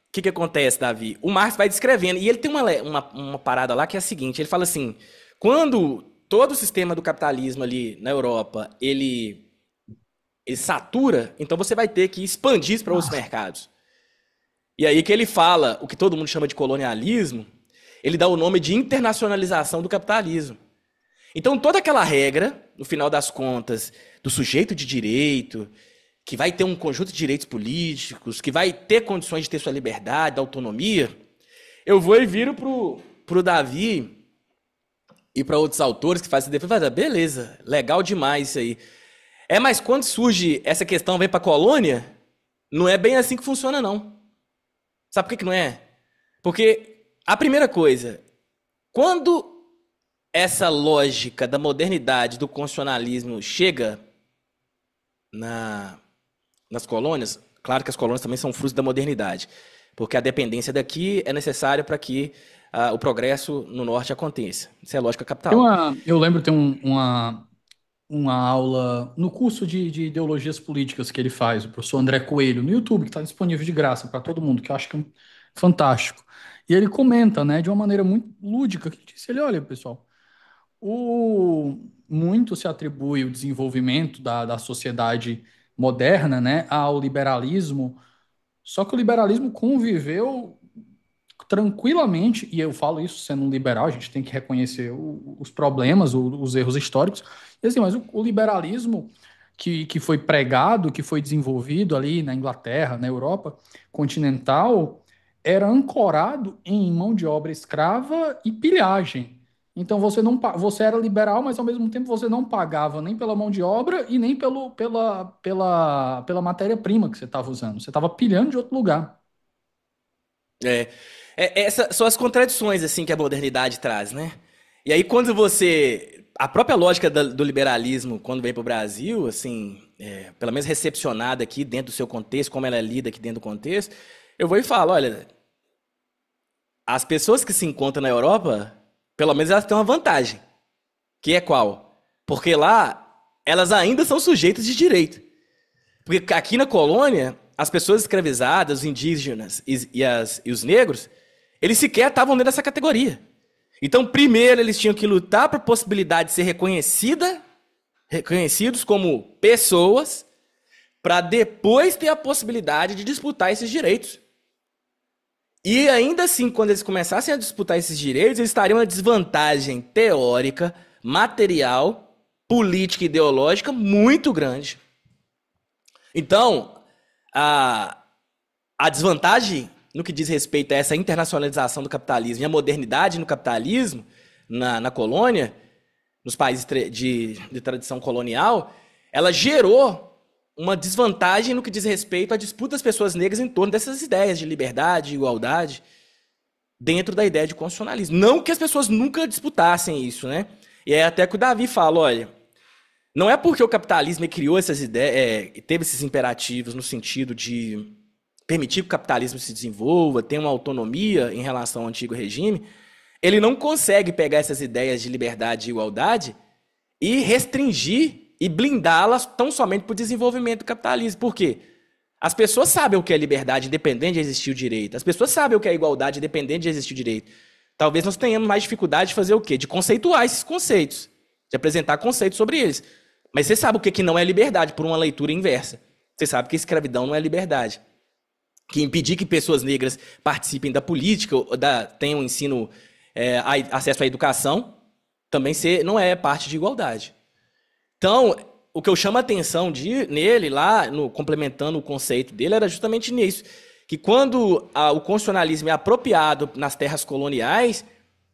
o que acontece, Davi? O Marx vai descrevendo, e ele tem uma parada lá que é a seguinte, ele fala assim, quando todo o sistema do capitalismo ali na Europa, ele satura, então você vai ter que expandir isso para outros mercados. E aí que ele fala, o que todo mundo chama de colonialismo, ele dá o nome de internacionalização do capitalismo. Então toda aquela regra, no final das contas, do sujeito de direito, que vai ter um conjunto de direitos políticos, que vai ter condições de ter sua liberdade, da autonomia, eu vou e viro pro Davi e para outros autores que fazem defesa, beleza, legal demais isso aí. Mas quando surge essa questão, vem para a colônia, não é bem assim que funciona, não. Sabe por que não é? Porque a primeira coisa, quando essa lógica da modernidade, do constitucionalismo chega nas colônias, claro que as colônias também são frutos da modernidade, porque a dependência daqui é necessária para que o progresso no norte aconteça. Isso é lógica capital. Eu lembro de ter uma aula no curso de ideologias políticas que ele faz, o professor André Coelho, no YouTube, que está disponível de graça para todo mundo, que eu acho que é fantástico. E ele comenta, né, de uma maneira muito lúdica, que disse ele, olha, pessoal, muito se atribui o desenvolvimento da sociedade moderna, né, ao liberalismo, só que o liberalismo conviveu tranquilamente, e eu falo isso sendo um liberal, a gente tem que reconhecer os problemas, os erros históricos, e assim, mas o liberalismo que foi pregado, que foi desenvolvido ali na Inglaterra, na Europa continental, era ancorado em mão de obra escrava e pilhagem. Então você era liberal, mas ao mesmo tempo você não pagava nem pela mão de obra e nem pela matéria-prima que você estava usando. Você estava pilhando de outro lugar. Essas são as contradições assim que a modernidade traz, né? E aí quando a própria lógica do liberalismo, quando vem para o Brasil, assim, pelo menos recepcionada aqui dentro do seu contexto, como ela é lida aqui dentro do contexto, eu vou e falo, olha, as pessoas que se encontram na Europa, pelo menos elas têm uma vantagem, que é qual? Porque lá elas ainda são sujeitas de direito. Porque aqui na colônia, as pessoas escravizadas, os indígenas e os negros, eles sequer estavam dentro dessa categoria. Então, primeiro, eles tinham que lutar para a possibilidade de ser reconhecidos como pessoas, para depois ter a possibilidade de disputar esses direitos. E ainda assim, quando eles começassem a disputar esses direitos, eles estariam em uma desvantagem teórica, material, política e ideológica muito grande. Então, a desvantagem no que diz respeito a essa internacionalização do capitalismo e a modernidade no capitalismo, na colônia, nos países de tradição colonial, ela gerou uma desvantagem no que diz respeito à disputa das pessoas negras em torno dessas ideias de liberdade, igualdade, dentro da ideia de constitucionalismo. Não que as pessoas nunca disputassem isso, né? E é até que o Davi fala, olha, não é porque o capitalismo criou essas ideias, teve esses imperativos no sentido de permitir que o capitalismo se desenvolva, tenha uma autonomia em relação ao antigo regime, ele não consegue pegar essas ideias de liberdade e igualdade e restringir e blindá-las tão somente para o desenvolvimento do capitalismo. Por quê? As pessoas sabem o que é liberdade independente de existir o direito. As pessoas sabem o que é igualdade independente de existir o direito. Talvez nós tenhamos mais dificuldade de fazer o quê? De conceituar esses conceitos, de apresentar conceitos sobre eles. Mas você sabe o que não é liberdade por uma leitura inversa. Você sabe que escravidão não é liberdade. Que impedir que pessoas negras participem da política, tenham ensino, acesso à educação, também não é parte de igualdade. Então, o que eu chamo a atenção nele, lá, complementando o conceito dele, era justamente nisso. Que quando o constitucionalismo é apropriado nas terras coloniais,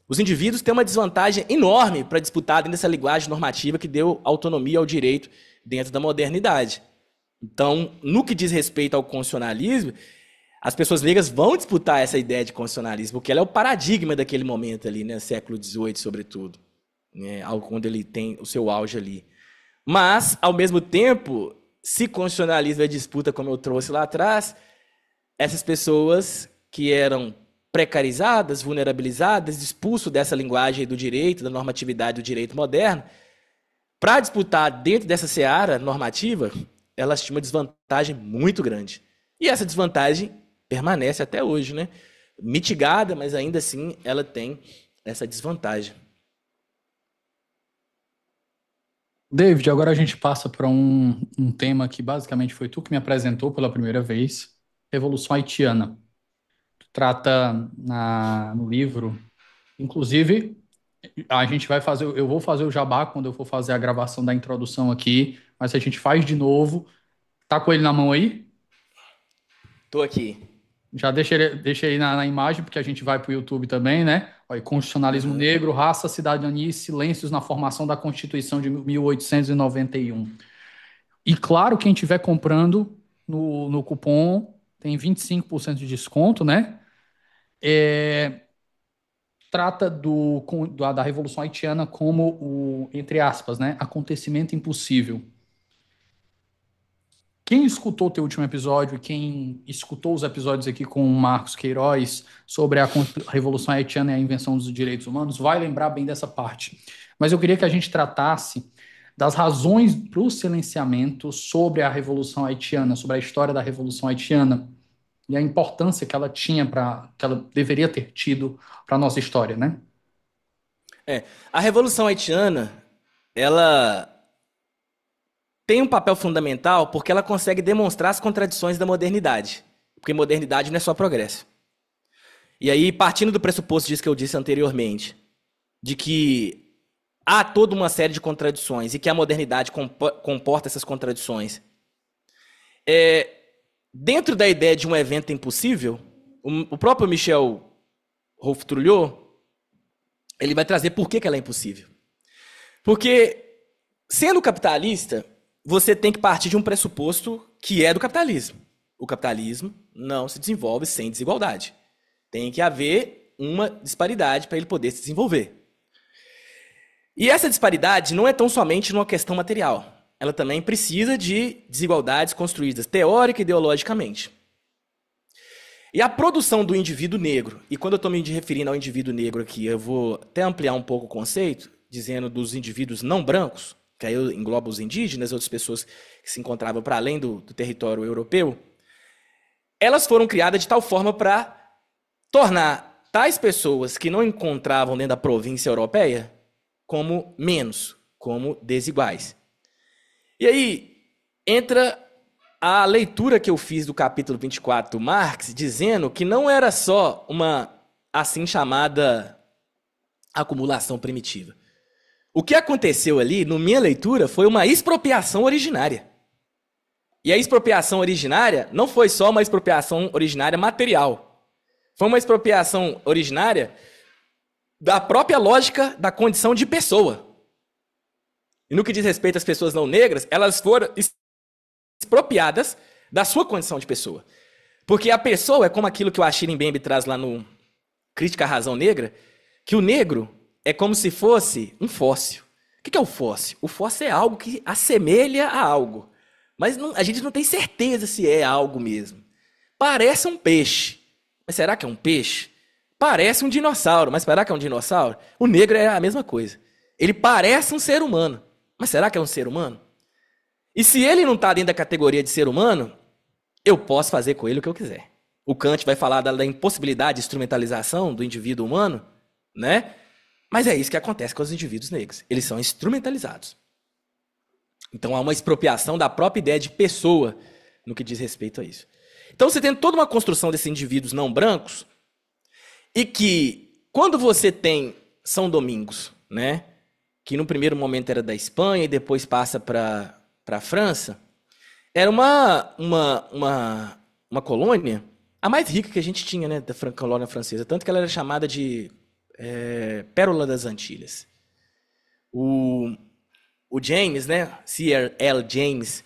os indivíduos têm uma desvantagem enorme para disputar dentro dessa linguagem normativa que deu autonomia ao direito dentro da modernidade. Então, no que diz respeito ao constitucionalismo, as pessoas negras vão disputar essa ideia de constitucionalismo, porque ela é o paradigma daquele momento ali, né, século XVIII, sobretudo, né, quando ele tem o seu auge ali. Mas, ao mesmo tempo, se constitucionalismo é disputa, como eu trouxe lá atrás, essas pessoas que eram precarizadas, vulnerabilizadas, expulso dessa linguagem do direito, da normatividade do direito moderno, para disputar dentro dessa seara normativa, elas tinham uma desvantagem muito grande. E essa desvantagem permanece até hoje, né? Mitigada, mas ainda assim ela tem essa desvantagem. David, agora a gente passa para um tema que basicamente foi tu que me apresentou pela primeira vez, Revolução Haitiana. Tu trata no livro, inclusive, eu vou fazer o jabá quando eu for fazer a gravação da introdução aqui, mas a gente faz de novo. Tá com ele na mão aí? Tô aqui. Já deixa aí na imagem, porque a gente vai para o YouTube também, né? Olha, Constitucionalismo Negro, Raça, Cidadania e Silêncios na Formação da Constituição de 1891. E claro, quem estiver comprando no cupom tem 25% de desconto, né? Trata da Revolução Haitiana como entre aspas, né? Acontecimento impossível. Quem escutou o teu último episódio e quem escutou os episódios aqui com o Marcos Queiroz sobre a Revolução Haitiana e a invenção dos direitos humanos vai lembrar bem dessa parte. Mas eu queria que a gente tratasse das razões para o silenciamento sobre a Revolução Haitiana, sobre a história da Revolução Haitiana e a importância que ela tinha, que ela deveria ter tido para a nossa história, né? A Revolução Haitiana, ela tem um papel fundamental porque ela consegue demonstrar as contradições da modernidade. Porque modernidade não é só progresso. E aí, partindo do pressuposto disso que eu disse anteriormente, de que há toda uma série de contradições e que a modernidade comporta essas contradições, dentro da ideia de um evento impossível, o próprio Michel Rolf-Trouillot, ele vai trazer por que ela é impossível. Porque, sendo capitalista, você tem que partir de um pressuposto que é do capitalismo. O capitalismo não se desenvolve sem desigualdade. Tem que haver uma disparidade para ele poder se desenvolver. E essa disparidade não é tão somente numa questão material. Ela também precisa de desigualdades construídas teórica e ideologicamente. E a produção do indivíduo negro, e quando eu estou me referindo ao indivíduo negro aqui, eu vou até ampliar um pouco o conceito, dizendo dos indivíduos não brancos, que aí engloba os indígenas, outras pessoas que se encontravam para além do território europeu, elas foram criadas de tal forma para tornar tais pessoas que não encontravam dentro da província europeia como menos, como desiguais. E aí entra a leitura que eu fiz do capítulo 24 do Marx, dizendo que não era só uma assim chamada acumulação primitiva. O que aconteceu ali, na minha leitura, foi uma expropriação originária. E a expropriação originária não foi só uma expropriação originária material. Foi uma expropriação originária da própria lógica da condição de pessoa. E no que diz respeito às pessoas não negras, elas foram expropriadas da sua condição de pessoa. Porque a pessoa é como aquilo que o Achille Mbembe traz lá no Crítica à Razão Negra, que o negro é como se fosse um fóssil. O que é o fóssil? O fóssil é algo que assemelha a algo. Mas a gente não tem certeza se é algo mesmo. Parece um peixe. Mas será que é um peixe? Parece um dinossauro. Mas será que é um dinossauro? O negro é a mesma coisa. Ele parece um ser humano. Mas será que é um ser humano? E se ele não está dentro da categoria de ser humano, eu posso fazer com ele o que eu quiser. O Kant vai falar da impossibilidade de instrumentalização do indivíduo humano, né? Mas é isso que acontece com os indivíduos negros. Eles são instrumentalizados. Então há uma expropriação da própria ideia de pessoa no que diz respeito a isso. Então você tem toda uma construção desses indivíduos não brancos e que, quando você tem São Domingos, né, que no primeiro momento era da Espanha e depois passa para a França, era uma colônia, a mais rica que a gente tinha, né, da colônia francesa, tanto que ela era chamada de Pérola das Antilhas. O James, né, C.L. James,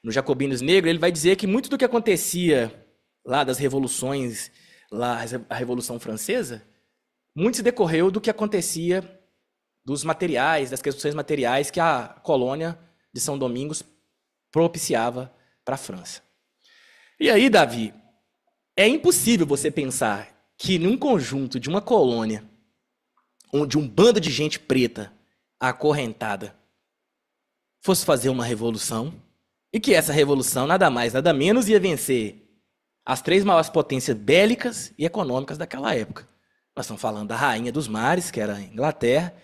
no Jacobinos Negros, ele vai dizer que muito do que acontecia lá das revoluções, lá a Revolução Francesa, muito se decorreu do que acontecia dos materiais, das questões materiais que a colônia de São Domingos propiciava para a França. E aí, Davi, é impossível você pensar que num conjunto de uma colônia, onde um bando de gente preta acorrentada fosse fazer uma revolução, e que essa revolução, nada mais, nada menos, ia vencer as 3 maiores potências bélicas e econômicas daquela época. Nós estamos falando da Rainha dos Mares, que era a Inglaterra,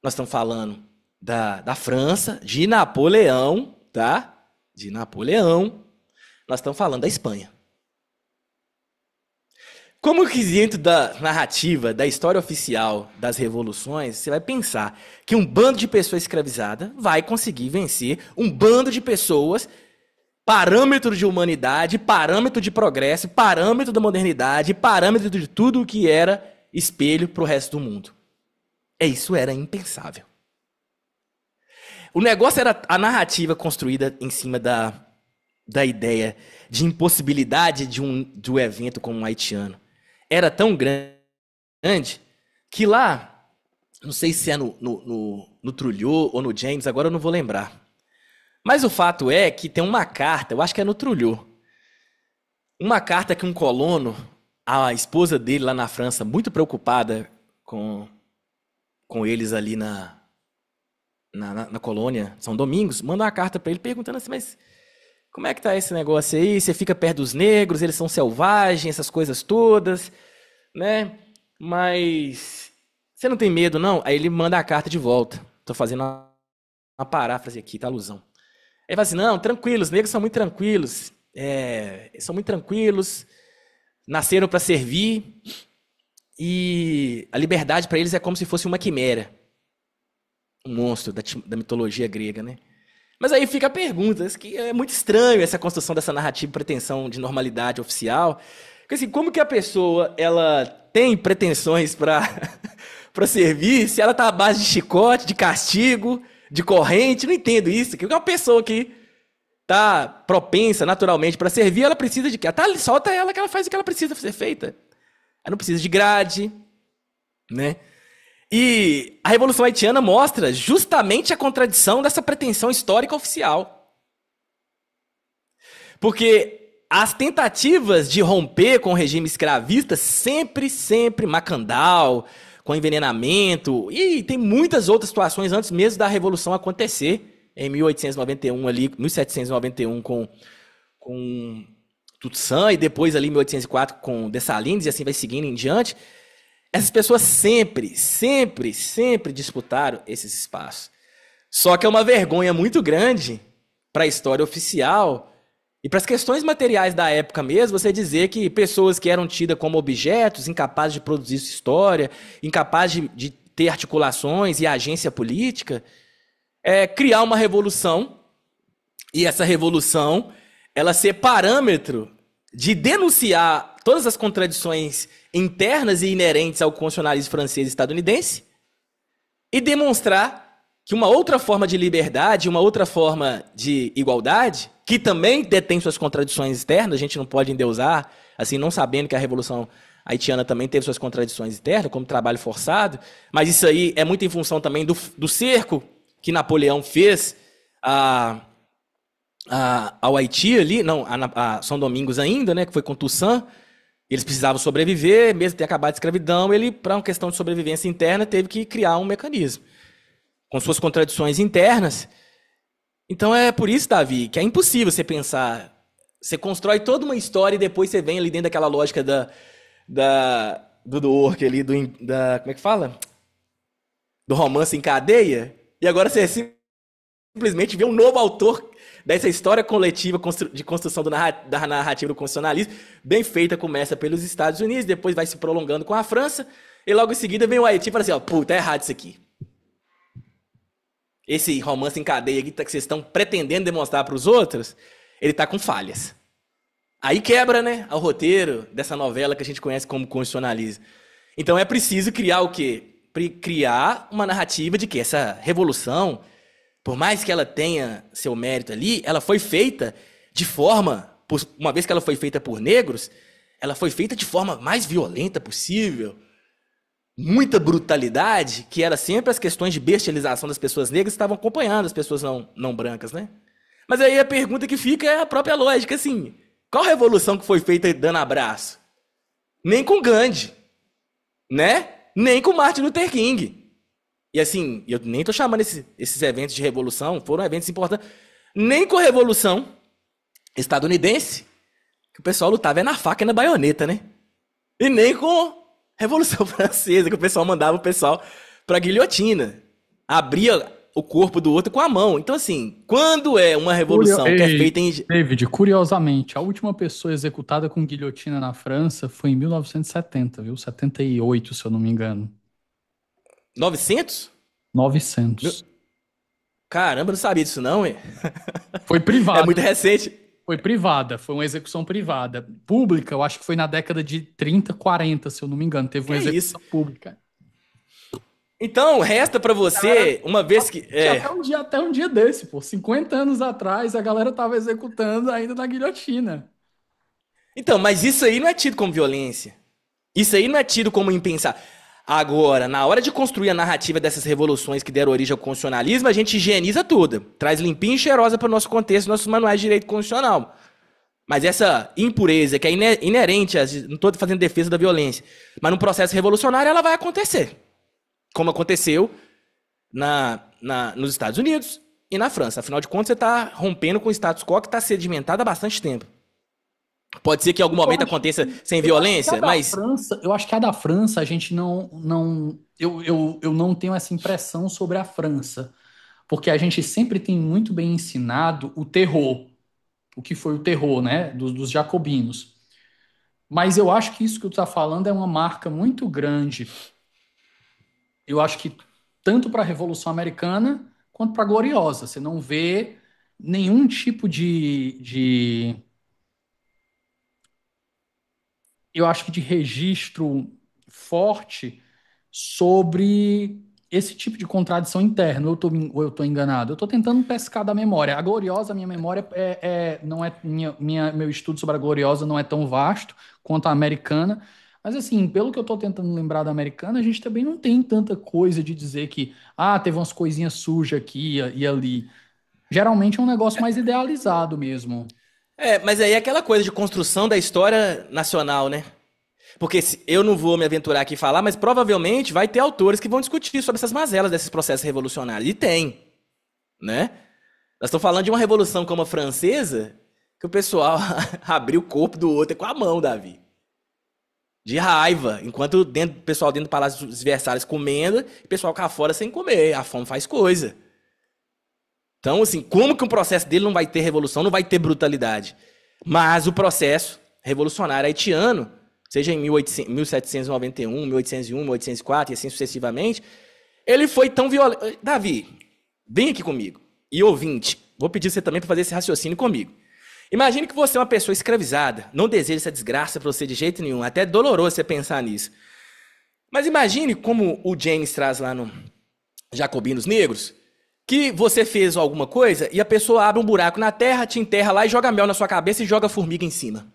nós estamos falando da França, de Napoleão, tá? De Napoleão, nós estamos falando da Espanha. Como que dentro da narrativa, da história oficial das revoluções, você vai pensar que um bando de pessoas escravizadas vai conseguir vencer um bando de pessoas, parâmetro de humanidade, parâmetro de progresso, parâmetro da modernidade, parâmetro de tudo o que era espelho para o resto do mundo. Isso era impensável. O negócio era a narrativa construída em cima da ideia de impossibilidade de um evento como um haitiano. Era tão grande que lá, não sei se é no Trulhot ou no James, agora eu não vou lembrar. Mas o fato é que tem uma carta, eu acho que é no Trulhot, uma carta que um colono, a esposa dele lá na França, muito preocupada com eles ali na colônia São Domingos, manda uma carta para ele perguntando assim, mas como é que tá esse negócio aí? Você fica perto dos negros, eles são selvagens, essas coisas todas, né? Mas você não tem medo, não? Aí ele manda a carta de volta. Tô fazendo uma paráfrase aqui, tá, alusão. Aí ele fala assim, não, tranquilos, os negros são muito tranquilos. São muito tranquilos, nasceram para servir, e a liberdade para eles é como se fosse uma quimera. Um monstro da mitologia grega, né? Mas aí fica a pergunta, que é muito estranho essa construção dessa narrativa, pretensão de normalidade oficial. Porque assim, como que a pessoa ela tem pretensões para servir se ela está à base de chicote, de castigo, de corrente? Não entendo isso. Que uma pessoa que está propensa naturalmente para servir, ela precisa de quê? Solta ela que ela faz o que ela precisa ser feita. Ela não precisa de grade, né? E a Revolução Haitiana mostra justamente a contradição dessa pretensão histórica oficial. Porque as tentativas de romper com o regime escravista sempre, Macandal, com envenenamento, e tem muitas outras situações antes mesmo da Revolução acontecer, em 1891 ali, 1791 com Toussaint, e depois ali em 1804 com Dessalines, e assim vai seguindo em diante. Essas pessoas sempre disputaram esses espaços. Só que é uma vergonha muito grande para a história oficial e para as questões materiais da época mesmo, você dizer que pessoas que eram tidas como objetos, incapazes de produzir sua história, incapazes de ter articulações e agência política, criar uma revolução, e essa revolução ela ser parâmetro de denunciar todas as contradições internas e inerentes ao constitucionalismo francês e estadunidense e demonstrar que uma outra forma de liberdade, uma outra forma de igualdade, que também detém suas contradições externas, a gente não pode endeusar, assim, não sabendo que a Revolução Haitiana também teve suas contradições externas, como trabalho forçado, mas isso aí é muito em função também do cerco que Napoleão fez ao Haiti ali, não, a São Domingos ainda, né, que foi com Toussaint. Eles precisavam sobreviver, mesmo ter acabado a escravidão, ele, para uma questão de sobrevivência interna, teve que criar um mecanismo com suas contradições internas. Então é por isso, Davi, que é impossível você pensar. Você constrói toda uma história e depois você vem ali dentro daquela lógica do work ali, como é que fala? Do romance em cadeia. E agora você simplesmente vê um novo autor dessa história coletiva de construção da narrativa do constitucionalismo, bem feita, começa pelos Estados Unidos, depois vai se prolongando com a França, e logo em seguida vem o Haiti e fala assim, ó, puta, é errado isso aqui. Esse romance em cadeia aqui que vocês estão pretendendo demonstrar para os outros, ele tá com falhas. Aí quebra, né, o roteiro dessa novela que a gente conhece como constitucionalismo. Então é preciso criar o quê? Criar uma narrativa de que essa revolução, por mais que ela tenha seu mérito ali, ela foi feita de forma, uma vez que ela foi feita por negros, ela foi feita de forma mais violenta possível, muita brutalidade, que era sempre as questões de bestialização das pessoas negras que estavam acompanhando as pessoas não brancas, né? Mas aí a pergunta que fica é a própria lógica, assim, qual revolução que foi feita dando abraço? Nem com Gandhi, né? Nem com Martin Luther King. E assim, eu nem tô chamando esses eventos de revolução, foram eventos importantes, nem com a Revolução Estadunidense, que o pessoal lutava na faca e na baioneta, né? E nem com Revolução Francesa, que o pessoal mandava o pessoal pra guilhotina. Abria o corpo do outro com a mão. Então, assim, quando é uma revolução que é feita em... David, curiosamente, a última pessoa executada com guilhotina na França foi em 1970, viu? 78, se eu não me engano. 900? 900. Caramba, não sabia disso não, hein? Foi privada. É muito recente. Foi privada, foi uma execução privada. Pública, eu acho que foi na década de 30, 40, se eu não me engano. Teve uma execução pública. Então, resta pra você, uma vez que... Até um dia desse, pô. 50 anos atrás, a galera tava executando ainda na guilhotina. Então, mas isso aí não é tido como violência. Isso aí não é tido como impensar. Agora, na hora de construir a narrativa dessas revoluções que deram origem ao constitucionalismo, a gente higieniza tudo. Traz limpinha e cheirosa para o nosso contexto, nossos manuais de direito constitucional. Mas essa impureza que é inerente, não estou fazendo defesa da violência, mas no processo revolucionário ela vai acontecer. Como aconteceu nos Estados Unidos e na França. Afinal de contas, você está rompendo com o status quo que está sedimentado há bastante tempo. Pode ser que em algum momento aconteça sem violência, mas... Eu acho que a da França, a gente eu não tenho essa impressão sobre a França. Porque a gente sempre tem muito bem ensinado o terror. O que foi o terror, né? Dos jacobinos. Mas eu acho que isso que tu está falando é uma marca muito grande. Eu acho que tanto para a Revolução Americana quanto para a Gloriosa. Você não vê nenhum tipo eu acho que de registro forte sobre esse tipo de contradição interna. Ou eu tô enganado? Eu estou tentando pescar da memória. A Gloriosa, minha memória não é meu estudo sobre a Gloriosa não é tão vasto quanto a americana. Mas assim, pelo que eu estou tentando lembrar da americana, a gente também não tem tanta coisa de dizer que teve umas coisinhas sujas aqui e ali. Geralmente é um negócio mais idealizado mesmo. Mas aí é aquela coisa de construção da história nacional, né? Porque eu não vou me aventurar aqui e falar, mas provavelmente vai ter autores que vão discutir sobre essas mazelas desses processos revolucionários. E tem, né? Nós estamos falando de uma revolução como a francesa, que o pessoal abriu o corpo do outro com a mão, Davi. De raiva. Enquanto o pessoal dentro do Palácio dos Versalhes comendo, o pessoal cá fora sem comer. A fome faz coisa. Então, assim, como que um processo dele não vai ter revolução, não vai ter brutalidade? Mas o processo revolucionário haitiano, seja em 1791, 1801, 1804 e assim sucessivamente, ele foi tão violento. Davi, vem aqui comigo. E ouvinte, vou pedir você também para fazer esse raciocínio comigo. Imagine que você é uma pessoa escravizada, não deseja essa desgraça para você de jeito nenhum, até é doloroso você pensar nisso. Mas imagine como o James traz lá no Jacobinos Negros, que você fez alguma coisa e a pessoa abre um buraco na terra, te enterra lá e joga mel na sua cabeça e joga formiga em cima.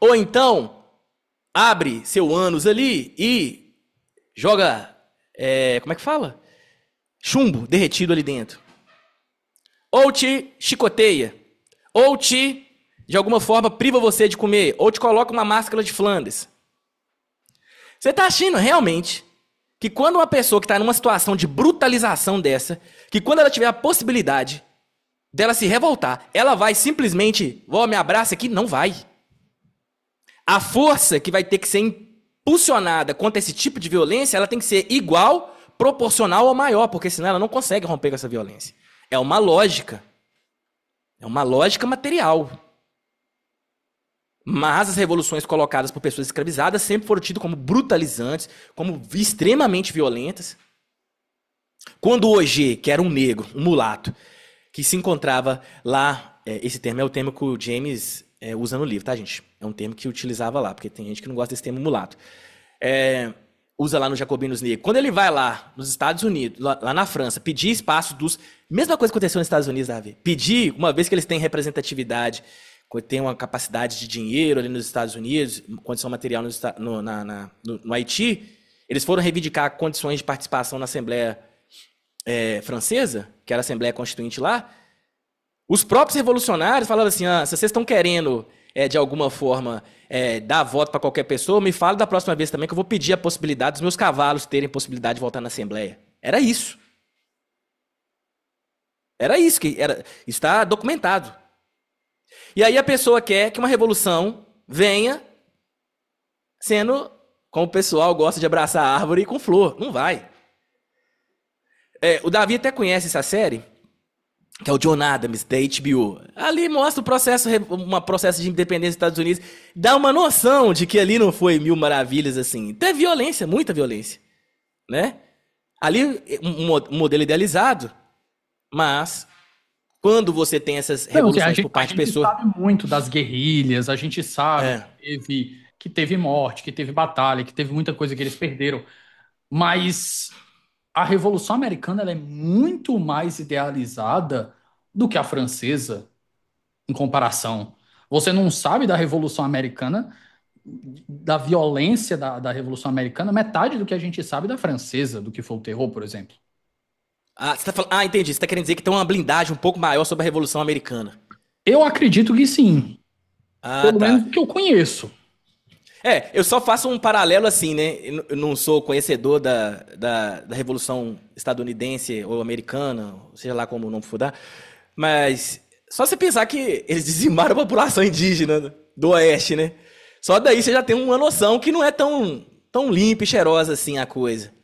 Ou então, abre seu ânus ali e joga, como é que fala? Chumbo derretido ali dentro. Ou te chicoteia, ou de alguma forma, priva você de comer, ou te coloca uma máscara de Flandres. Você está achando realmente que quando uma pessoa que está numa situação de brutalização dessa, que quando ela tiver a possibilidade dela se revoltar, ela vai simplesmente, me abraça aqui? Não vai. A força que vai ter que ser impulsionada contra esse tipo de violência, ela tem que ser igual, proporcional ou maior, porque senão ela não consegue romper com essa violência. É uma lógica. É uma lógica material. Mas as revoluções colocadas por pessoas escravizadas sempre foram tidas como brutalizantes, como extremamente violentas. Quando o Auger, que era um negro, um mulato, que se encontrava lá, esse termo é o termo que o James usa no livro, tá, gente? É um termo que utilizava lá, porque tem gente que não gosta desse termo mulato. Usa lá no Jacobinos Negros. Quando ele vai lá nos Estados Unidos, lá na França, pedir espaço dos... Mesma coisa que aconteceu nos Estados Unidos, Davi. Pedir, uma vez que eles têm representatividade, tem uma capacidade de dinheiro ali nos Estados Unidos, condição material no Haiti, eles foram reivindicar condições de participação na Assembleia Francesa, que era a Assembleia Constituinte lá. Os próprios revolucionários falavam assim, se vocês estão querendo, de alguma forma, dar voto para qualquer pessoa, me fala da próxima vez também que eu vou pedir a possibilidade dos meus cavalos terem possibilidade de votar na Assembleia. Era isso. Era isso. Isso está documentado. E aí a pessoa quer que uma revolução venha sendo, como o pessoal gosta de abraçar a árvore com flor. Não vai. O Davi até conhece essa série, que é o John Adams, da HBO. Ali mostra o processo de independência dos Estados Unidos. Dá uma noção de que ali não foi mil maravilhas, assim. Tem violência, muita violência. Né? Ali, um modelo idealizado, mas... Quando você tem essas revoluções por parte de pessoas... A gente sabe muito das guerrilhas, a gente sabe que teve morte, que teve batalha, que teve muita coisa que eles perderam. Mas a Revolução Americana ela é muito mais idealizada do que a francesa, em comparação. Você não sabe da Revolução Americana, da violência da Revolução Americana, metade do que a gente sabe da francesa, do que foi o terror, por exemplo. Você tá falando... entendi. Você está querendo dizer que tem uma blindagem um pouco maior sobre a Revolução Americana. Eu acredito que sim. Pelo menos do que eu conheço. Eu só faço um paralelo assim, né? Eu não sou conhecedor da Revolução Estadunidense ou Americana, seja lá como o nome for dar, mas só você pensar que eles dizimaram a população indígena do Oeste, né? Só daí você já tem uma noção que não é tão limpa e cheirosa assim a coisa.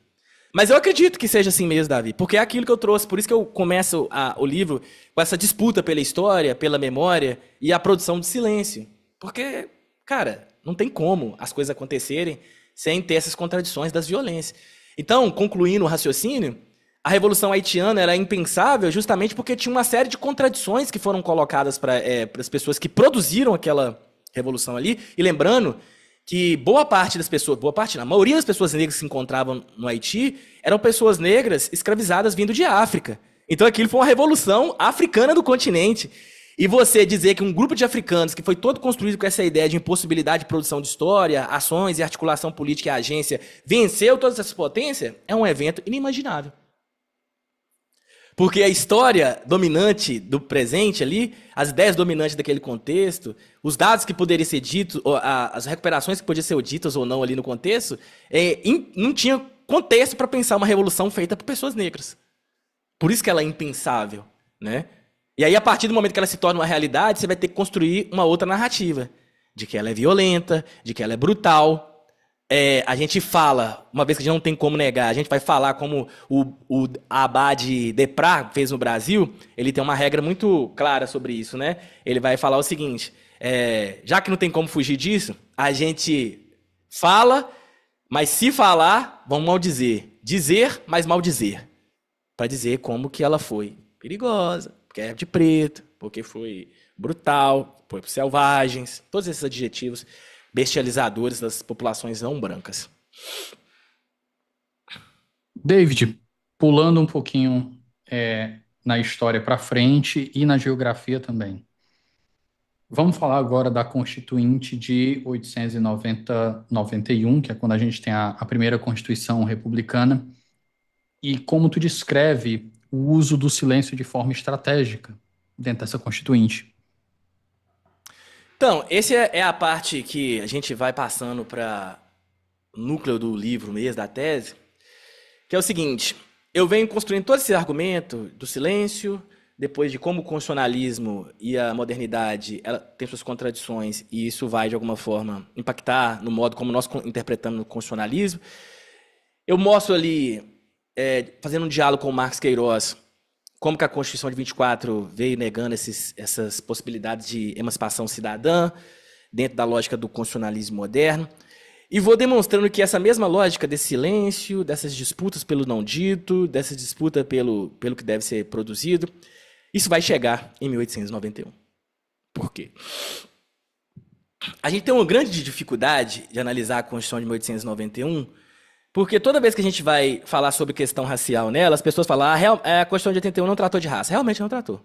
Mas eu acredito que seja assim mesmo, Davi, porque é aquilo que eu trouxe, por isso que eu começo o livro com essa disputa pela história, pela memória e a produção de silêncio. Porque, cara, não tem como as coisas acontecerem sem ter essas contradições das violências. Então, concluindo o raciocínio, a Revolução Haitiana era impensável justamente porque tinha uma série de contradições que foram colocadas para as pessoas que produziram aquela revolução ali. E lembrando que a maioria das pessoas negras que se encontravam no Haiti eram pessoas negras escravizadas vindo de África. Então aquilo foi uma revolução africana do continente. E você dizer que um grupo de africanos que foi todo construído com essa ideia de impossibilidade de produção de história, ações e articulação política e agência venceu todas essas potências é um evento inimaginável. Porque a história dominante do presente ali, as ideias dominantes daquele contexto, os dados que poderiam ser ditos, as recuperações que podiam ser ditas ou não ali no contexto, não tinha contexto para pensar uma revolução feita por pessoas negras. Por isso que ela é impensável, né? E aí, a partir do momento que ela se torna uma realidade, você vai ter que construir uma outra narrativa, de que ela é violenta, de que ela é brutal. A gente fala, uma vez que a gente não tem como negar, a gente vai falar como o Abade Deprat fez no Brasil, ele tem uma regra muito clara sobre isso, né? Ele vai falar o seguinte, já que não tem como fugir disso, a gente fala, mas se falar, vamos maldizer. Dizer, mas maldizer. Para dizer como que ela foi perigosa, porque é de preto, porque foi brutal, foi selvagens, todos esses adjetivos bestializadores das populações não brancas. David, pulando um pouquinho na história para frente e na geografia também. Vamos falar agora da Constituinte de 1891, que é quando a gente tem a primeira Constituição republicana, e como tu descreve o uso do silêncio de forma estratégica dentro dessa Constituinte. Então, essa é a parte que a gente vai passando para o núcleo do livro mesmo, da tese, que é o seguinte: eu venho construindo todo esse argumento do silêncio, depois de como o constitucionalismo e a modernidade ela tem suas contradições, e isso vai, de alguma forma, impactar no modo como nós interpretamos o constitucionalismo. Eu mostro ali, fazendo um diálogo com o Marx Queiroz, como que a Constituição de 24 veio negando essas possibilidades de emancipação cidadã, dentro da lógica do constitucionalismo moderno. E vou demonstrando que essa mesma lógica desse silêncio, dessas disputas pelo não dito, dessa disputa pelo que deve ser produzido, isso vai chegar em 1891. Por quê? A gente tem uma grande dificuldade de analisar a Constituição de 1891, porque toda vez que a gente vai falar sobre questão racial nela, as pessoas falam a Constituição de 81 não tratou de raça. Realmente não tratou.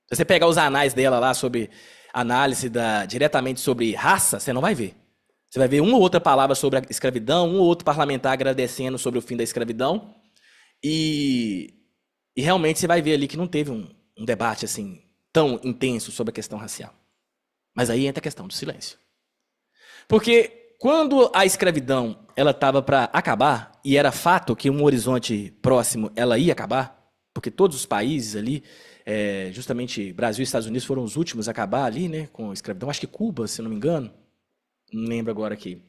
Se você pegar os anais dela lá sobre análise diretamente sobre raça, você não vai ver. Você vai ver uma ou outra palavra sobre a escravidão, um ou outro parlamentar agradecendo sobre o fim da escravidão, e realmente você vai ver ali que não teve um debate assim tão intenso sobre a questão racial. Mas aí entra a questão do silêncio. Porque quando a escravidão ela estava para acabar, e era fato que um horizonte próximo ela ia acabar, porque todos os países ali, justamente Brasil e Estados Unidos foram os últimos a acabar ali, né, com a escravidão. Acho que Cuba, se não me engano, não lembro agora aqui.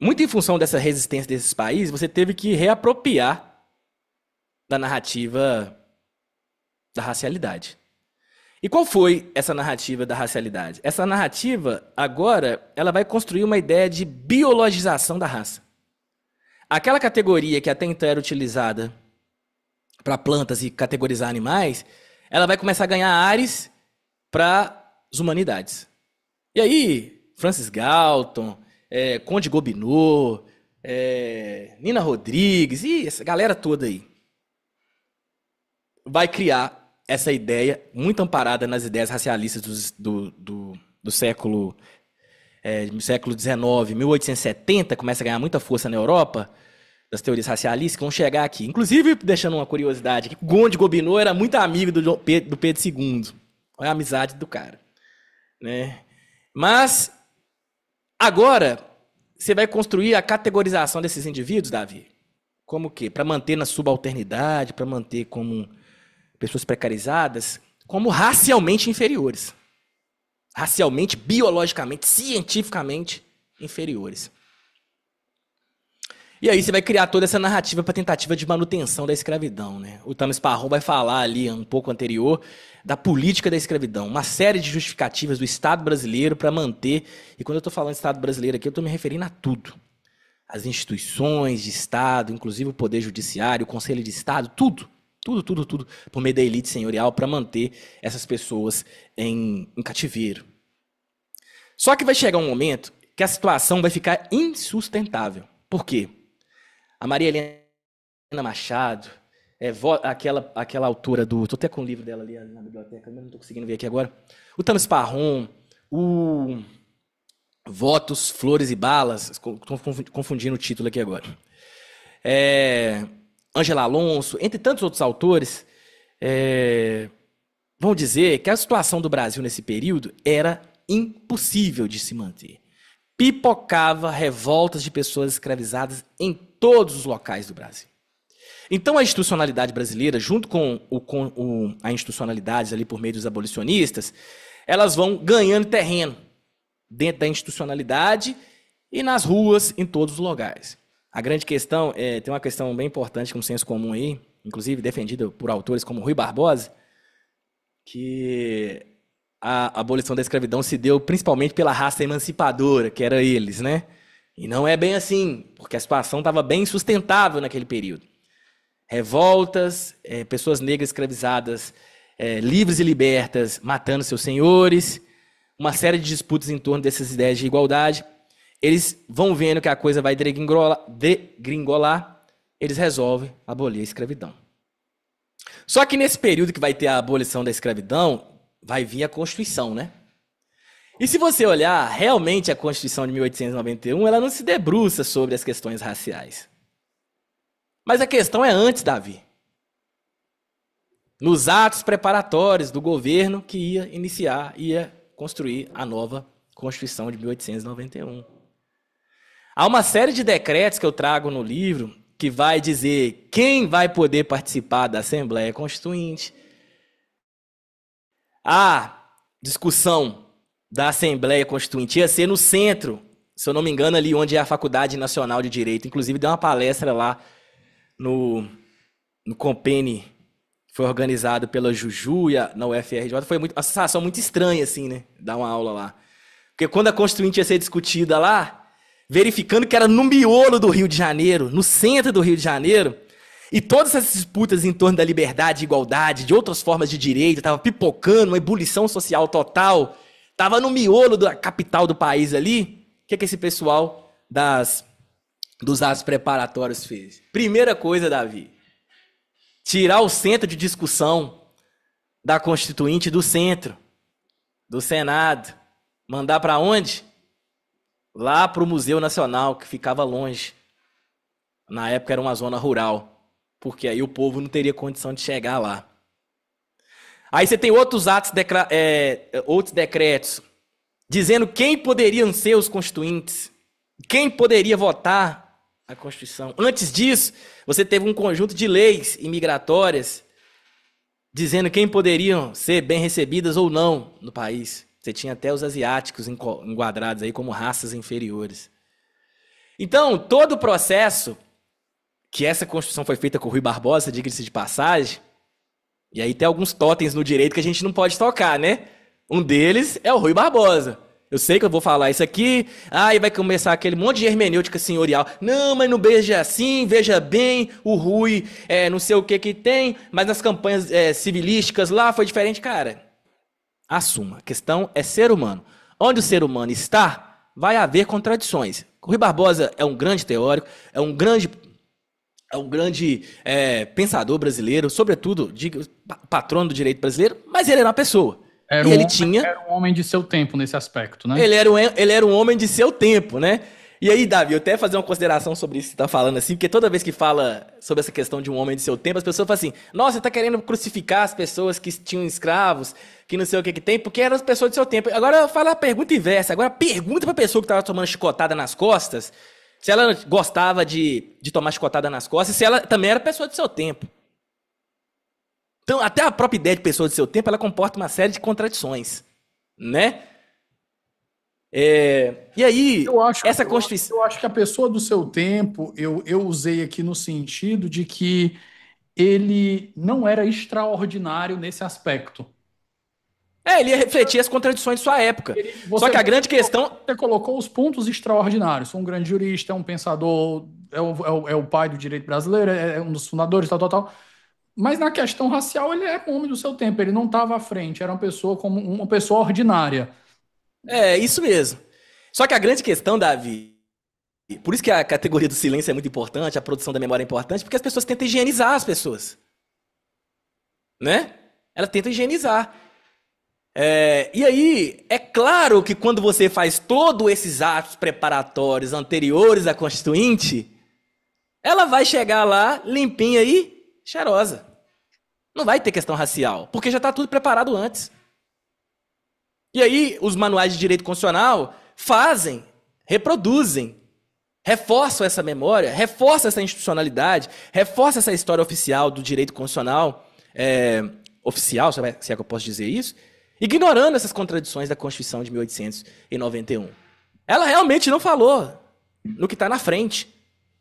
Muito em função dessa resistência desses países, você teve que reapropriar da narrativa da racialidade. E qual foi essa narrativa da racialidade? Essa narrativa, agora, ela vai construir uma ideia de biologização da raça. Aquela categoria que até então era utilizada para plantas e categorizar animais, ela vai começar a ganhar ares para as humanidades. E aí, Francis Galton, Conde Gobineau, Nina Rodrigues, e essa galera toda aí, vai criar essa ideia, muito amparada nas ideias racialistas do século XIX, 1870, começa a ganhar muita força na Europa, das teorias racialistas, que vão chegar aqui. Inclusive, deixando uma curiosidade, que o Conde Gobineau era muito amigo do Pedro II. Olha a amizade do cara, né? Mas, agora, você vai construir a categorização desses indivíduos, Davi. Como o quê? Para manter na subalternidade, para manter como pessoas precarizadas, como racialmente inferiores. Racialmente, biologicamente, cientificamente inferiores. E aí você vai criar toda essa narrativa para tentativa de manutenção da escravidão, né? O Thomas Parron vai falar ali, um pouco anterior, da política da escravidão. Uma série de justificativas do Estado brasileiro para manter, e quando eu estou falando de Estado brasileiro aqui, eu estou me referindo a tudo. As instituições de Estado, inclusive o Poder Judiciário, o Conselho de Estado, tudo, por meio da elite senhorial para manter essas pessoas em cativeiro. Só que vai chegar um momento que a situação vai ficar insustentável. Por quê? A Maria Helena Machado, aquela autora do... Estou até com o livro dela ali na biblioteca, mas não estou conseguindo ver aqui agora. O Thomas Parron, o Votos, Flores e Balas, estou confundindo o título aqui agora. Ângela Alonso, entre tantos outros autores, vão dizer que a situação do Brasil nesse período era impossível de se manter. Pipocava revoltas de pessoas escravizadas em todos os locais do Brasil. Então a institucionalidade brasileira, junto com a institucionalidade ali por meio dos abolicionistas, elas vão ganhando terreno dentro da institucionalidade e nas ruas, em todos os lugares. A grande questão, tem uma questão bem importante, com senso comum aí, inclusive defendida por autores como Rui Barbosa, que a abolição da escravidão se deu principalmente pela raça emancipadora, que era eles, né? E não é bem assim, porque a situação estava bem insustentável naquele período. Revoltas, pessoas negras escravizadas livres e libertas matando seus senhores, uma série de disputas em torno dessas ideias de igualdade. Eles vão vendo que a coisa vai degringolar, eles resolvem abolir a escravidão. Só que nesse período que vai ter a abolição da escravidão, vai vir a Constituição, né? E se você olhar, realmente a Constituição de 1891, ela não se debruça sobre as questões raciais. Mas a questão é antes, Davi. Nos atos preparatórios do governo que ia construir a nova Constituição de 1891. Há uma série de decretos que eu trago no livro que vai dizer quem vai poder participar da Assembleia Constituinte. A discussão da Assembleia Constituinte ia ser no centro, se eu não me engano, ali onde é a Faculdade Nacional de Direito. Inclusive, deu uma palestra lá no Compene, que foi organizado pela Juju e na UFRJ. Foi uma sensação muito estranha, assim, né? Dar uma aula lá. Porque quando a Constituinte ia ser discutida lá, verificando que era no miolo do Rio de Janeiro, no centro do Rio de Janeiro, e todas essas disputas em torno da liberdade, igualdade, de outras formas de direito, estava pipocando, uma ebulição social total, estava no miolo da capital do país ali. O que esse pessoal dos atos preparatórios fez? Primeira coisa, Davi, tirar o centro de discussão da Constituinte do centro, do Senado. Mandar para onde? Lá para o Museu Nacional, que ficava longe. Na época era uma zona rural, porque aí o povo não teria condição de chegar lá. Aí você tem outros outros decretos dizendo quem poderiam ser os constituintes, quem poderia votar a Constituição. Antes disso, você teve um conjunto de leis imigratórias dizendo quem poderiam ser bem recebidas ou não no país. Você tinha até os asiáticos enquadrados aí como raças inferiores. Então, todo o processo que essa Constituição foi feita com o Rui Barbosa, diga-se de passagem, e aí tem alguns totens no direito que a gente não pode tocar, né? Um deles é o Rui Barbosa. Eu sei que eu vou falar isso aqui, aí vai começar aquele monte de hermenêutica senhorial. Não, mas não veja assim, veja bem, o Rui, não sei o que tem, mas nas campanhas civilísticas lá foi diferente. Cara, assuma, a questão é ser humano. Onde o ser humano está, vai haver contradições. O Rui Barbosa é um grande teórico, é um grande pensador brasileiro, sobretudo, patrono do direito brasileiro, mas ele era uma pessoa. Era um homem de seu tempo nesse aspecto, né? Ele era um homem de seu tempo, né? E aí, Davi, eu até fazer uma consideração sobre isso que você está falando assim, porque toda vez que fala sobre essa questão de um homem de seu tempo, as pessoas falam assim, nossa, você está querendo crucificar as pessoas que tinham escravos, que não sei o que tem, porque eram as pessoas de seu tempo. Agora eu falo a pergunta inversa, agora pergunta para a pessoa que estava tomando chicotada nas costas, se ela gostava de tomar chicotada nas costas, se ela também era pessoa de seu tempo. Então, até a própria ideia de pessoa de seu tempo, ela comporta uma série de contradições, né? E aí, essa Constituição... Eu acho que a pessoa do seu tempo, eu usei aqui no sentido de que ele não era extraordinário nesse aspecto. Ele ia refletir as contradições de sua época. Só que a grande questão... Você colocou os pontos extraordinários. Um grande jurista, é um pensador, é o pai do direito brasileiro, é um dos fundadores, tal. Mas na questão racial, ele era um homem do seu tempo. Ele não estava à frente, era uma pessoa como uma pessoa ordinária. Isso mesmo. Só que a grande questão, Davi, por isso que a categoria do silêncio é muito importante, a produção da memória é importante, porque as pessoas tentam higienizar as pessoas. Né? Elas tentam higienizar. E aí, é claro que quando você faz todos esses atos preparatórios anteriores à Constituinte, ela vai chegar lá limpinha e cheirosa. Não vai ter questão racial, porque já está tudo preparado antes. E aí, os manuais de direito constitucional fazem, reproduzem, reforçam essa memória, reforçam essa institucionalidade, reforçam essa história oficial do direito constitucional, oficial, se é que eu posso dizer isso, ignorando essas contradições da Constituição de 1891. Ela realmente não falou no que está na frente,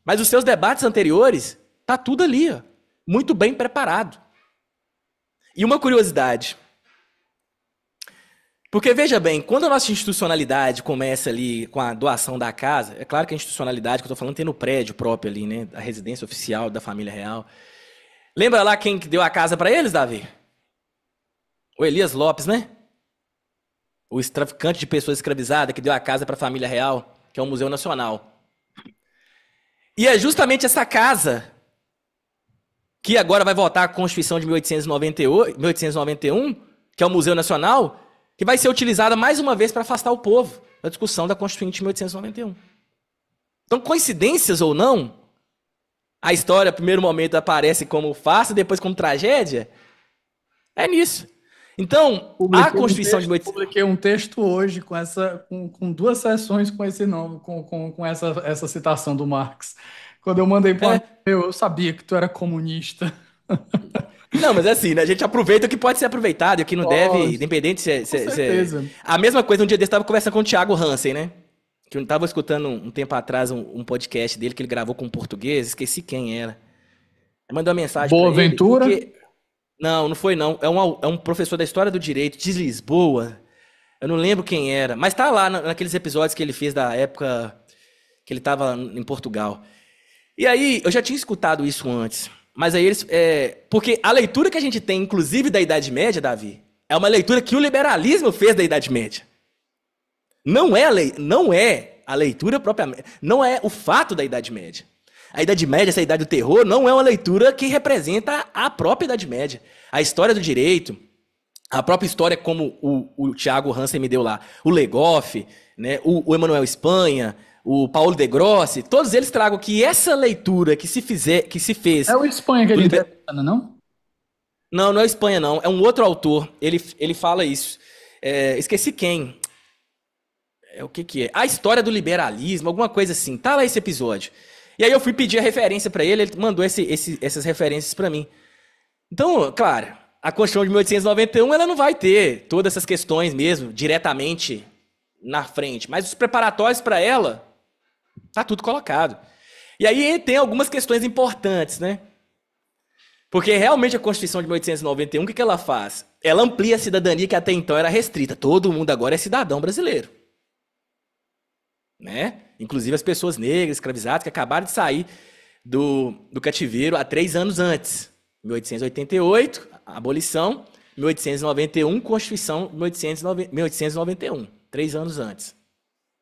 mas os seus debates anteriores, está tudo ali, ó, muito bem preparado. E uma curiosidade, porque veja bem, quando a nossa institucionalidade começa ali com a doação da casa, é claro que a institucionalidade que eu estou falando tem no prédio próprio ali, né, a residência oficial da família real. Lembra lá quem que deu a casa para eles, Davi? O Elias Lopes, né? O traficante de pessoas escravizadas que deu a casa para a família real, que é o Museu Nacional. E é justamente essa casa que agora vai votar a Constituição de 1891, que é o Museu Nacional, que vai ser utilizada mais uma vez para afastar o povo da discussão da Constituinte de 1891. Então, coincidências ou não, a história, no primeiro momento, aparece como farsa, depois como tragédia, é nisso. Então, a Constituição de 1891... Publiquei um texto hoje com 2 sessões com esse nome, com essa citação do Marx. Quando eu mandei para eu sabia que tu era comunista. Não, mas assim, né? A gente aproveita o que pode ser aproveitado e o que não deve, independente se... Com certeza. A mesma coisa, um dia desse, eu estava conversando com o Thiago Hansen, né? Que eu estava escutando um tempo atrás um podcast dele que ele gravou com um português, esqueci quem era. Ele mandou uma mensagem Boa pra ele, Ventura? porque... Não foi não. É um professor da História do Direito de Lisboa. Eu não lembro quem era, mas tá lá naqueles episódios que ele fez da época que ele estava em Portugal. E aí, eu já tinha escutado isso antes, mas aí eles... porque a leitura que a gente tem, inclusive da Idade Média, Davi, é uma leitura que o liberalismo fez da Idade Média. Não é a leitura propriamente, não é o fato da Idade Média. A Idade Média, essa Idade do Terror, não é uma leitura que representa a própria Idade Média. A história do direito, a própria história como o Thiago Hansen me deu lá, o Legoff, né, o Emanuel Espanha, o Paulo de Grossi, todos eles tragam que essa leitura que se fez... É o Espanha que ele interpreta, não? Não é o Espanha, não. É um outro autor. Ele fala isso. Esqueci quem. O que é? A história do liberalismo, alguma coisa assim. Tá lá esse episódio. E aí eu fui pedir a referência para ele mandou essas referências para mim. Então, claro, a Constituição de 1891 ela não vai ter todas essas questões mesmo, diretamente na frente, mas os preparatórios para ela, tá tudo colocado. E aí tem algumas questões importantes, né? Porque realmente a Constituição de 1891, o que ela faz? Ela amplia a cidadania que até então era restrita. Todo mundo agora é cidadão brasileiro. Né? Inclusive as pessoas negras, escravizadas, que acabaram de sair do cativeiro há 3 anos antes. 1888, abolição. 1891, Constituição 1891. 3 anos antes.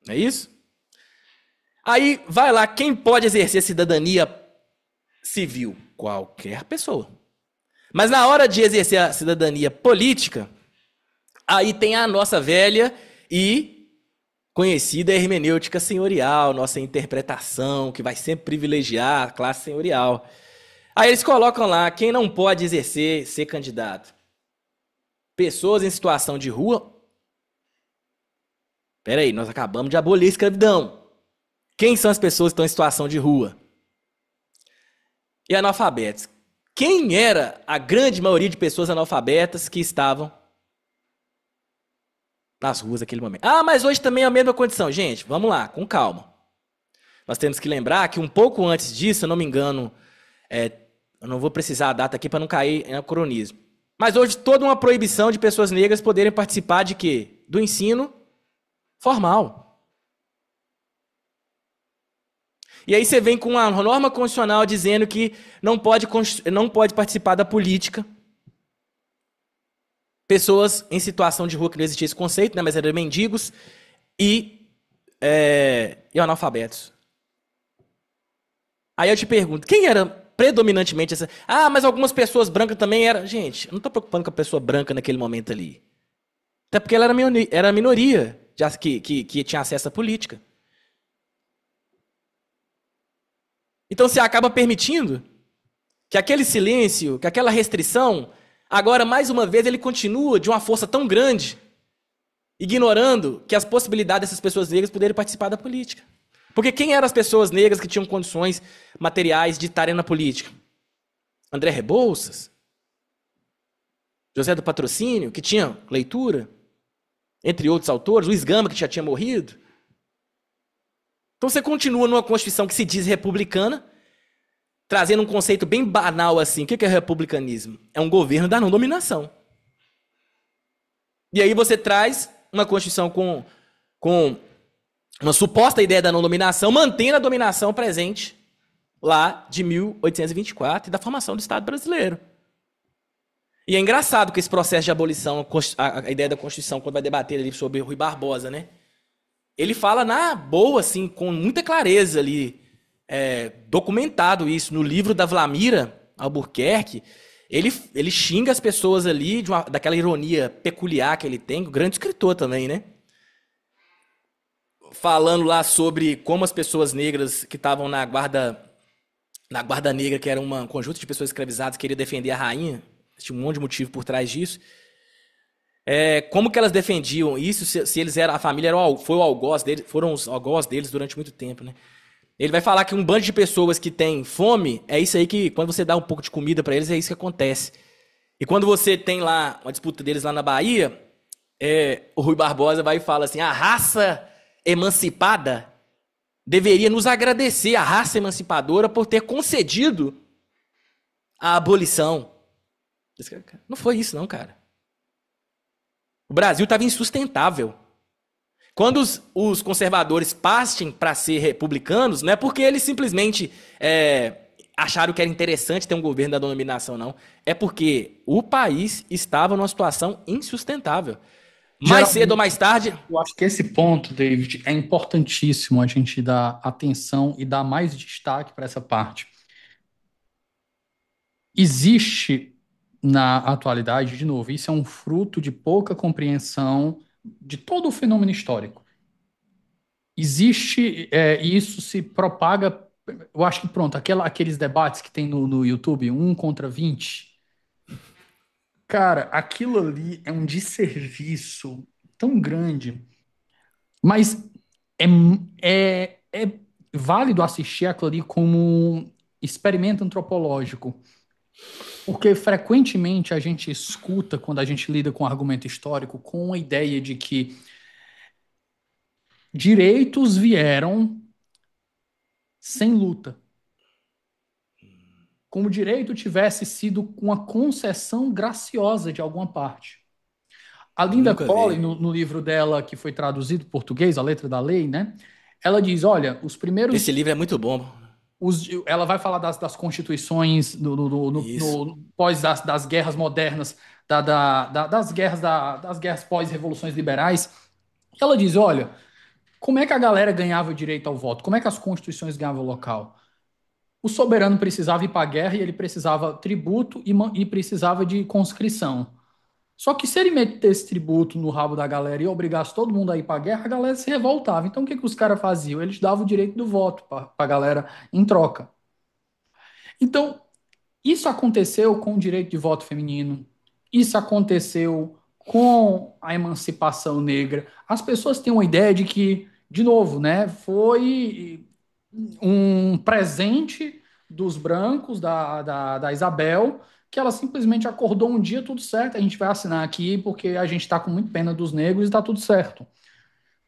Não é isso? Aí vai lá, quem pode exercer cidadania civil? Qualquer pessoa. Mas na hora de exercer a cidadania política, aí tem a nossa velha e conhecida hermenêutica senhorial, nossa interpretação, que vai sempre privilegiar a classe senhorial. Aí eles colocam lá, quem não pode exercer, ser candidato? Pessoas em situação de rua. Peraí, nós acabamos de abolir a escravidão. Quem são as pessoas que estão em situação de rua? E analfabetos. Quem era a grande maioria de pessoas analfabetas que estavam nas ruas naquele momento? Ah, mas hoje também é a mesma condição. Gente, vamos lá, com calma. Nós temos que lembrar que um pouco antes disso, eu não me engano, eu não vou precisar a data aqui para não cair em anacronismo. Mas hoje toda uma proibição de pessoas negras poderem participar de quê? Do ensino formal. E aí você vem com uma norma constitucional dizendo que não pode participar da política pessoas em situação de rua, que não existia esse conceito, né, mas eram mendigos e analfabetos. Aí eu te pergunto, quem era predominantemente essa... Ah, mas algumas pessoas brancas também eram... Gente, eu não estou preocupando com a pessoa branca naquele momento ali. Até porque ela era a minoria que tinha acesso à política. Então você acaba permitindo que aquele silêncio, que aquela restrição, agora mais uma vez ele continua de uma força tão grande, ignorando que as possibilidades dessas pessoas negras poderem participar da política. Porque quem eram as pessoas negras que tinham condições materiais de estarem na política? André Rebouças, José do Patrocínio, que tinha leitura, entre outros autores, Luiz Gama, que já tinha morrido. Então você continua numa Constituição que se diz republicana, trazendo um conceito bem banal assim. O que é republicanismo? É um governo da não dominação. E aí você traz uma Constituição com uma suposta ideia da não dominação, mantendo a dominação presente lá de 1824 e da formação do Estado brasileiro. E é engraçado que esse processo de abolição, a ideia da Constituição, quando vai debater ali sobre Rui Barbosa, né? Ele fala na boa, assim, com muita clareza ali, documentado isso no livro da Vlamira Albuquerque. Ele xinga as pessoas ali daquela ironia peculiar que ele tem, um grande escritor também, né? Falando lá sobre como as pessoas negras que estavam na guarda negra, que era um conjunto de pessoas escravizadas, queria defender a rainha. Tinha um monte de motivo por trás disso. Como que elas defendiam isso se eles eram, a família foi o algoz deles, foram os algoz deles durante muito tempo, né? Ele vai falar que um bando de pessoas que tem fome, é isso aí que, quando você dá um pouco de comida pra eles, é isso que acontece. E quando você tem lá uma disputa deles lá na Bahia, o Rui Barbosa vai e fala assim, a raça emancipada deveria nos agradecer, a raça emancipadora, por ter concedido a abolição. Não foi isso não, cara. O Brasil estava insustentável. Quando os conservadores passem para ser republicanos, não é porque eles simplesmente acharam que era interessante ter um governo da denominação, não. É porque o país estava numa situação insustentável. Mais cedo ou mais tarde... Eu acho que esse ponto, David, é importantíssimo a gente dar atenção e dar mais destaque para essa parte. Existe, na atualidade, de novo, isso é um fruto de pouca compreensão de todo o fenômeno histórico. Existe, e isso se propaga, eu acho que pronto, aqueles debates que tem no YouTube, 1 contra 20, cara, aquilo ali é um desserviço tão grande, mas é, é válido assistir aquilo ali como um experimento antropológico, porque frequentemente a gente escuta, quando a gente lida com argumento histórico, com a ideia de que direitos vieram sem luta. Como o direito tivesse sido uma concessão graciosa de alguma parte. A Linda Nunca Colley, vi. no livro dela, que foi traduzido em português, A Letra da Lei, né? Ela diz, olha, os primeiros... Esse livro é muito bom. ela vai falar das constituições Isso. pós das guerras modernas, das guerras pós-revoluções liberais. Ela diz, olha, como é que a galera ganhava o direito ao voto? Como é que as constituições ganhavam o local? O soberano precisava ir para a guerra e ele precisava tributo e precisava de conscrição. Só que se ele metesse tributo no rabo da galera e obrigasse todo mundo a ir para a guerra, a galera se revoltava. Então o que os caras faziam? Eles davam o direito do voto para a galera em troca. Então, isso aconteceu com o direito de voto feminino, isso aconteceu com a emancipação negra. As pessoas têm uma ideia de que, de novo, né, foi um presente dos brancos, da Isabel, que ela simplesmente acordou um dia, tudo certo, a gente vai assinar aqui porque a gente está com muito pena dos negros e está tudo certo.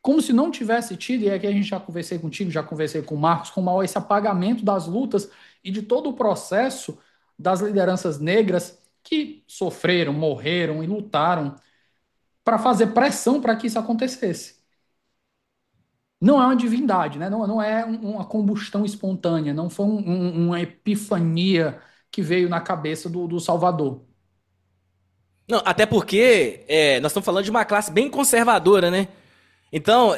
Como se não tivesse tido, e aqui a gente já conversei contigo, já conversei com o Marcos, com esse apagamento das lutas e de todo o processo das lideranças negras que sofreram, morreram e lutaram para fazer pressão para que isso acontecesse. Não é uma divindade, né? Não é uma combustão espontânea, não foi uma epifania que veio na cabeça do Salvador. Não, até porque nós estamos falando de uma classe bem conservadora, né? Então,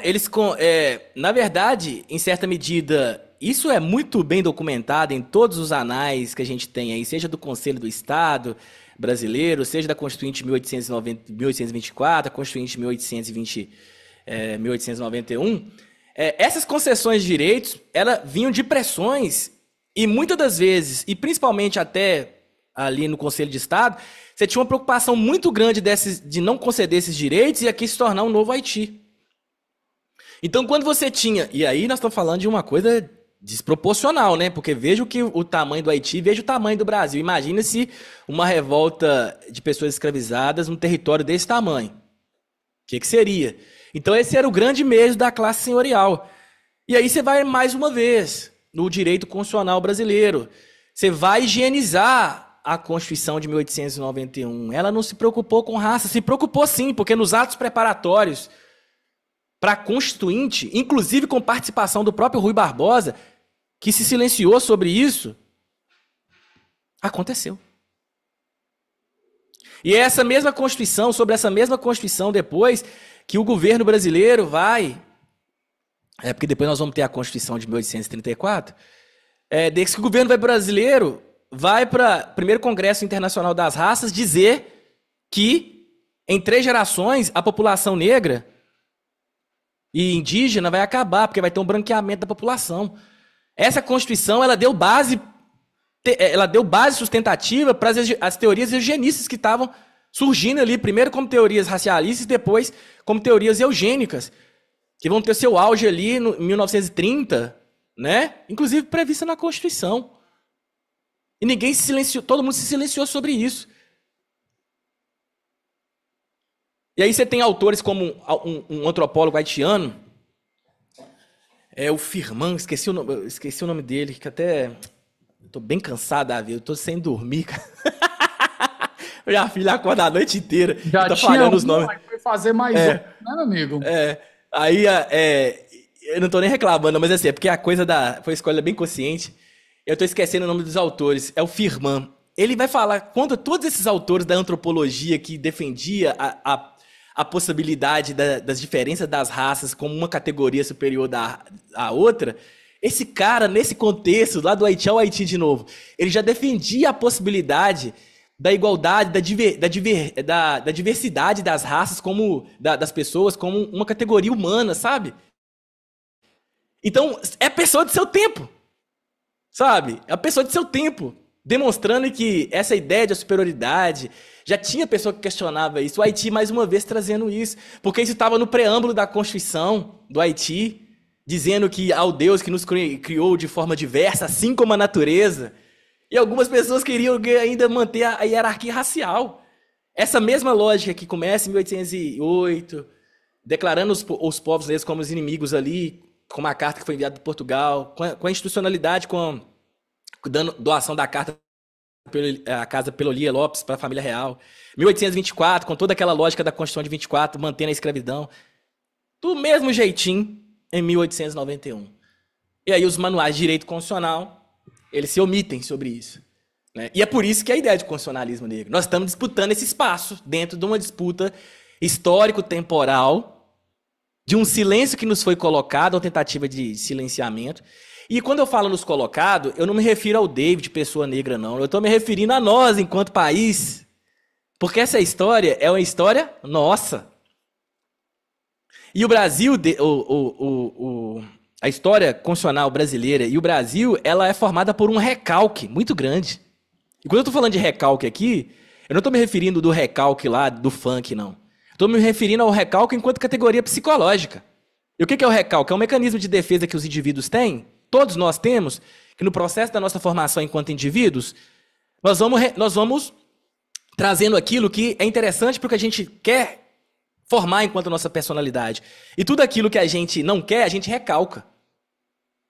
na verdade, em certa medida, isso é muito bem documentado em todos os anais que a gente tem aí, seja do Conselho do Estado brasileiro, seja da Constituinte 1824, a Constituinte 1891. Essas concessões de direitos, elas vinham de pressões e muitas das vezes, e principalmente até ali no Conselho de Estado, você tinha uma preocupação muito grande de não conceder esses direitos e aqui se tornar um novo Haiti. Então, quando você tinha... E aí nós estamos falando de uma coisa desproporcional, né? Porque veja o tamanho do Haiti, veja o tamanho do Brasil. Imagina se uma revolta de pessoas escravizadas num território desse tamanho. O que seria? Então, esse era o grande medo da classe senhorial. E aí você vai mais uma vez no direito constitucional brasileiro. Você vai higienizar a Constituição de 1891. Ela não se preocupou com raça. Se preocupou sim, porque nos atos preparatórios para a Constituinte, inclusive com participação do próprio Rui Barbosa, que se silenciou sobre isso, aconteceu. E é essa mesma Constituição, sobre essa mesma Constituição depois, que o governo brasileiro vai... porque depois nós vamos ter a Constituição de 1834. Desde que o governo brasileiro vai para o primeiro Congresso Internacional das Raças dizer que em 3 gerações a população negra e indígena vai acabar, porque vai ter um branqueamento da população. Essa Constituição, ela deu base sustentativa para as teorias eugenistas que estavam surgindo ali, primeiro como teorias racialistas e depois como teorias eugênicas, que vão ter seu auge ali em 1930, né? Inclusive prevista na Constituição. E ninguém se silenciou, todo mundo se silenciou sobre isso. E aí você tem autores como um antropólogo haitiano, o Firman, esqueci o nome dele, que até... Tô bem cansado da vida, eu tô sem dormir, cara. Minha filha acorda a noite inteira. Já tá tinha falhando os nomes. Foi fazer mais um, né, meu amigo? Aí, eu não tô nem reclamando, mas assim, é porque a coisa foi escolha bem consciente. Eu tô esquecendo o nome dos autores. É o Firman. Ele vai falar contra todos esses autores da antropologia que defendia a possibilidade das diferenças das raças como uma categoria superior à outra. Esse cara, nesse contexto, lá do Haiti ao Haiti de novo, ele já defendia a possibilidade da igualdade, da diversidade das raças, das pessoas, como uma categoria humana, sabe? Então, é a pessoa de seu tempo, sabe? É a pessoa de seu tempo, demonstrando que essa ideia de superioridade, já tinha pessoa que questionava isso. O Haiti, mais uma vez, trazendo isso, porque isso estava no preâmbulo da Constituição do Haiti, dizendo que ao Deus que nos criou de forma diversa, assim como a natureza. E algumas pessoas queriam ainda manter a hierarquia racial. Essa mesma lógica que começa em 1808, declarando os povos negros como os inimigos ali, com uma carta que foi enviada de Portugal, com a institucionalidade, dando doação da carta a casa Pelolia Lopes para a família real. 1824, com toda aquela lógica da Constituição de 24, mantendo a escravidão. Do mesmo jeitinho, em 1891. E aí os manuais de direito constitucional, eles se omitem sobre isso, né? E é por isso que a ideia de constitucionalismo negro. Nós estamos disputando esse espaço dentro de uma disputa histórico-temporal, de um silêncio que nos foi colocado, uma tentativa de silenciamento. E quando eu falo nos colocado, eu não me refiro ao David, pessoa negra, não. Eu estou me referindo a nós, enquanto país. Porque essa história é uma história nossa. E o Brasil, a história constitucional brasileira e o Brasil, ela é formada por um recalque muito grande. E quando eu estou falando de recalque aqui, eu não estou me referindo do recalque lá do funk, não. Estou me referindo ao recalque enquanto categoria psicológica. E o que é o recalque? É um mecanismo de defesa que os indivíduos têm, todos nós temos, que no processo da nossa formação enquanto indivíduos, nós vamos trazendo aquilo que é interessante porque a gente quer formar enquanto nossa personalidade. E tudo aquilo que a gente não quer, a gente recalca.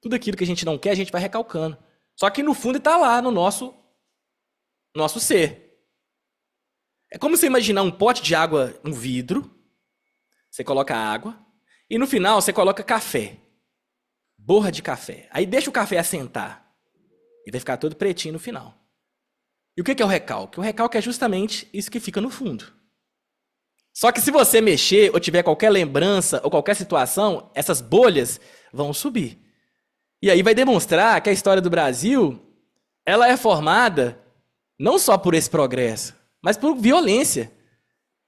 Tudo aquilo que a gente não quer, a gente vai recalcando. Só que no fundo está lá no nosso ser. É como você imaginar um pote de água, um vidro, você coloca água, e no final você coloca café. Borra de café. Aí deixa o café assentar. E vai ficar todo pretinho no final. E o que é o recalque? O recalque é justamente isso que fica no fundo. Só que se você mexer ou tiver qualquer lembrança ou qualquer situação, essas bolhas vão subir. E aí vai demonstrar que a história do Brasil, ela é formada não só por esse progresso, mas por violência.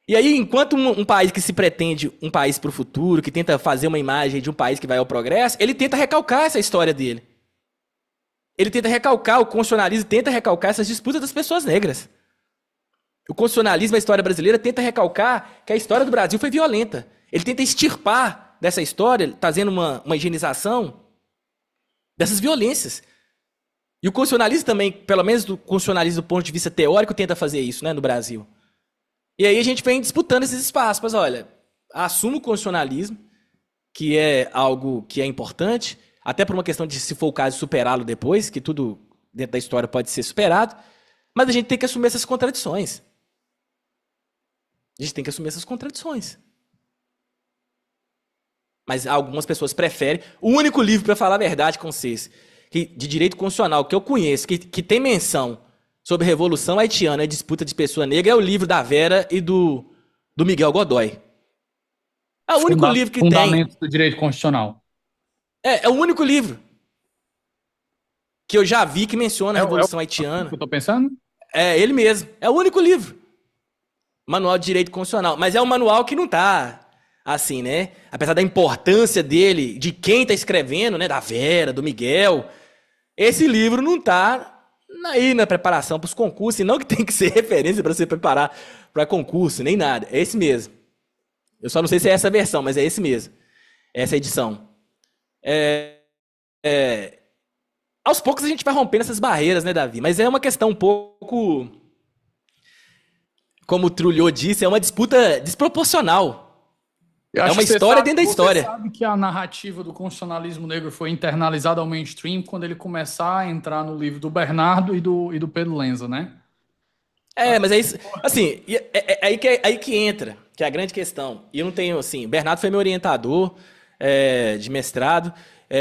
E aí, enquanto um país que se pretende um país para o futuro, que tenta fazer uma imagem de um país que vai ao progresso, ele tenta recalcar essa história dele. Ele tenta recalcar, o constitucionalismo tenta recalcar essas disputas das pessoas negras. O constitucionalismo, a história brasileira, tenta recalcar que a história do Brasil foi violenta. Ele tenta extirpar dessa história, trazendo uma higienização dessas violências. E o constitucionalismo também, pelo menos do constitucionalismo do ponto de vista teórico, tenta fazer isso, né, no Brasil. E aí a gente vem disputando esses espaços. Mas olha, assumo o constitucionalismo, que é algo que é importante, até por uma questão de, se for o caso, superá-lo depois, que tudo dentro da história pode ser superado, mas a gente tem que assumir essas contradições. A gente tem que assumir essas contradições. Mas algumas pessoas preferem. O único livro, para falar a verdade com vocês, de direito constitucional que eu conheço, que tem menção sobre Revolução Haitiana e Disputa de Pessoa Negra é o livro da Vera e do Miguel Godoy. É o único livro que tem. Fundamentos do direito constitucional. É o único livro que eu já vi que menciona a Revolução É Haitiana. o que eu tô pensando? É ele mesmo. É o único livro. Manual de Direito Constitucional. Mas é um manual que não tá assim, né? Apesar da importância dele, de quem tá escrevendo, né? Da Vera, do Miguel. Esse livro não tá aí na preparação para os concursos. E não que tem que ser referência para você preparar para concurso, nem nada. É esse mesmo. Eu só não sei se é essa versão, mas é esse mesmo. Essa edição. Aos poucos a gente vai rompendo essas barreiras, né, Davi? Mas é uma questão um pouco, como o Trulhot disse, é uma disputa desproporcional. É uma história dentro da história. Você sabe que a narrativa do constitucionalismo negro foi internalizada ao mainstream quando ele começar a entrar no livro do Bernardo e do Pedro Lenza, né? Mas é isso. Assim, aí que entra, que é a grande questão. E eu não tenho, assim, o Bernardo foi meu orientador de mestrado.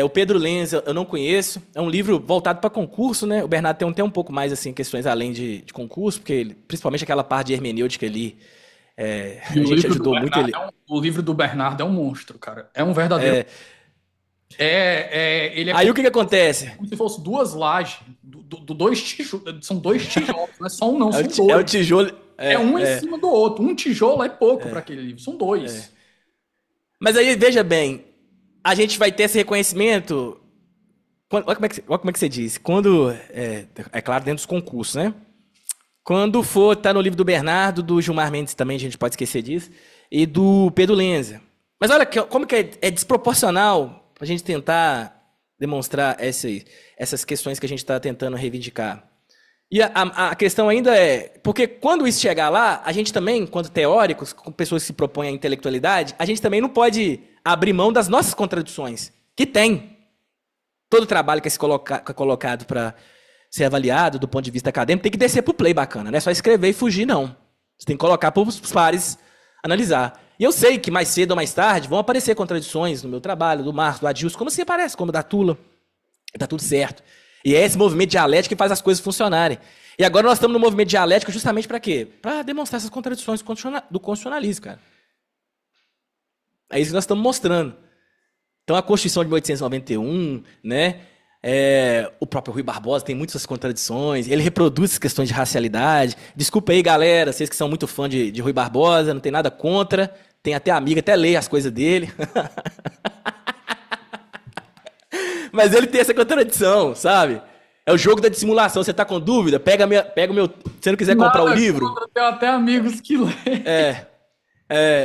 O Pedro Lenza eu não conheço. É um livro voltado para concurso, né? O Bernardo tem até um pouco mais, assim, questões além de concurso, porque principalmente aquela parte de hermenêutica ali, a gente ajudou muito ele. O livro do Bernardo é um monstro, cara. É um verdadeiro. Aí o que acontece? Como se fosse duas lajes, dois tijolos. São dois tijolos, não é só um, não, são dois. É o tijolo. Um em cima do outro. Um tijolo é pouco para aquele livro, são dois. Mas aí, veja bem, a gente vai ter esse reconhecimento. Olha como é que você disse. Quando. É claro, dentro dos concursos, né? Quando for, tá no livro do Bernardo, do Gilmar Mendes também, a gente pode esquecer disso, e do Pedro Lenza. Mas olha como que é desproporcional pra gente tentar demonstrar essas questões que a gente está tentando reivindicar. E a questão ainda é, porque quando isso chegar lá, a gente também, quando teóricos, com pessoas que se propõem à intelectualidade, a gente também não pode abrir mão das nossas contradições, que tem. Todo trabalho que é colocado para ser avaliado do ponto de vista acadêmico tem que descer pro play bacana, não é só escrever e fugir, não. Você tem que colocar para os pares analisar. E eu sei que mais cedo ou mais tarde vão aparecer contradições no meu trabalho, do Marcos, do Adilson, como se aparece, como da Tula. Tá tudo certo. E é esse movimento dialético que faz as coisas funcionarem. E agora nós estamos no movimento dialético justamente para quê? Para demonstrar essas contradições do constitucionalismo, cara. É isso que nós estamos mostrando. Então a Constituição de 1891, né? O próprio Rui Barbosa tem muitas contradições. Ele reproduz as questões de racialidade. Desculpa aí, galera, vocês que são muito fã de Rui Barbosa, não tem nada contra. Tem até amiga, até lê as coisas dele. Mas ele tem essa contradição, sabe? É o jogo da dissimulação. Você tá com dúvida? Pega o meu... Se você não quiser comprar o livro... Eu tenho até amigos que lêem.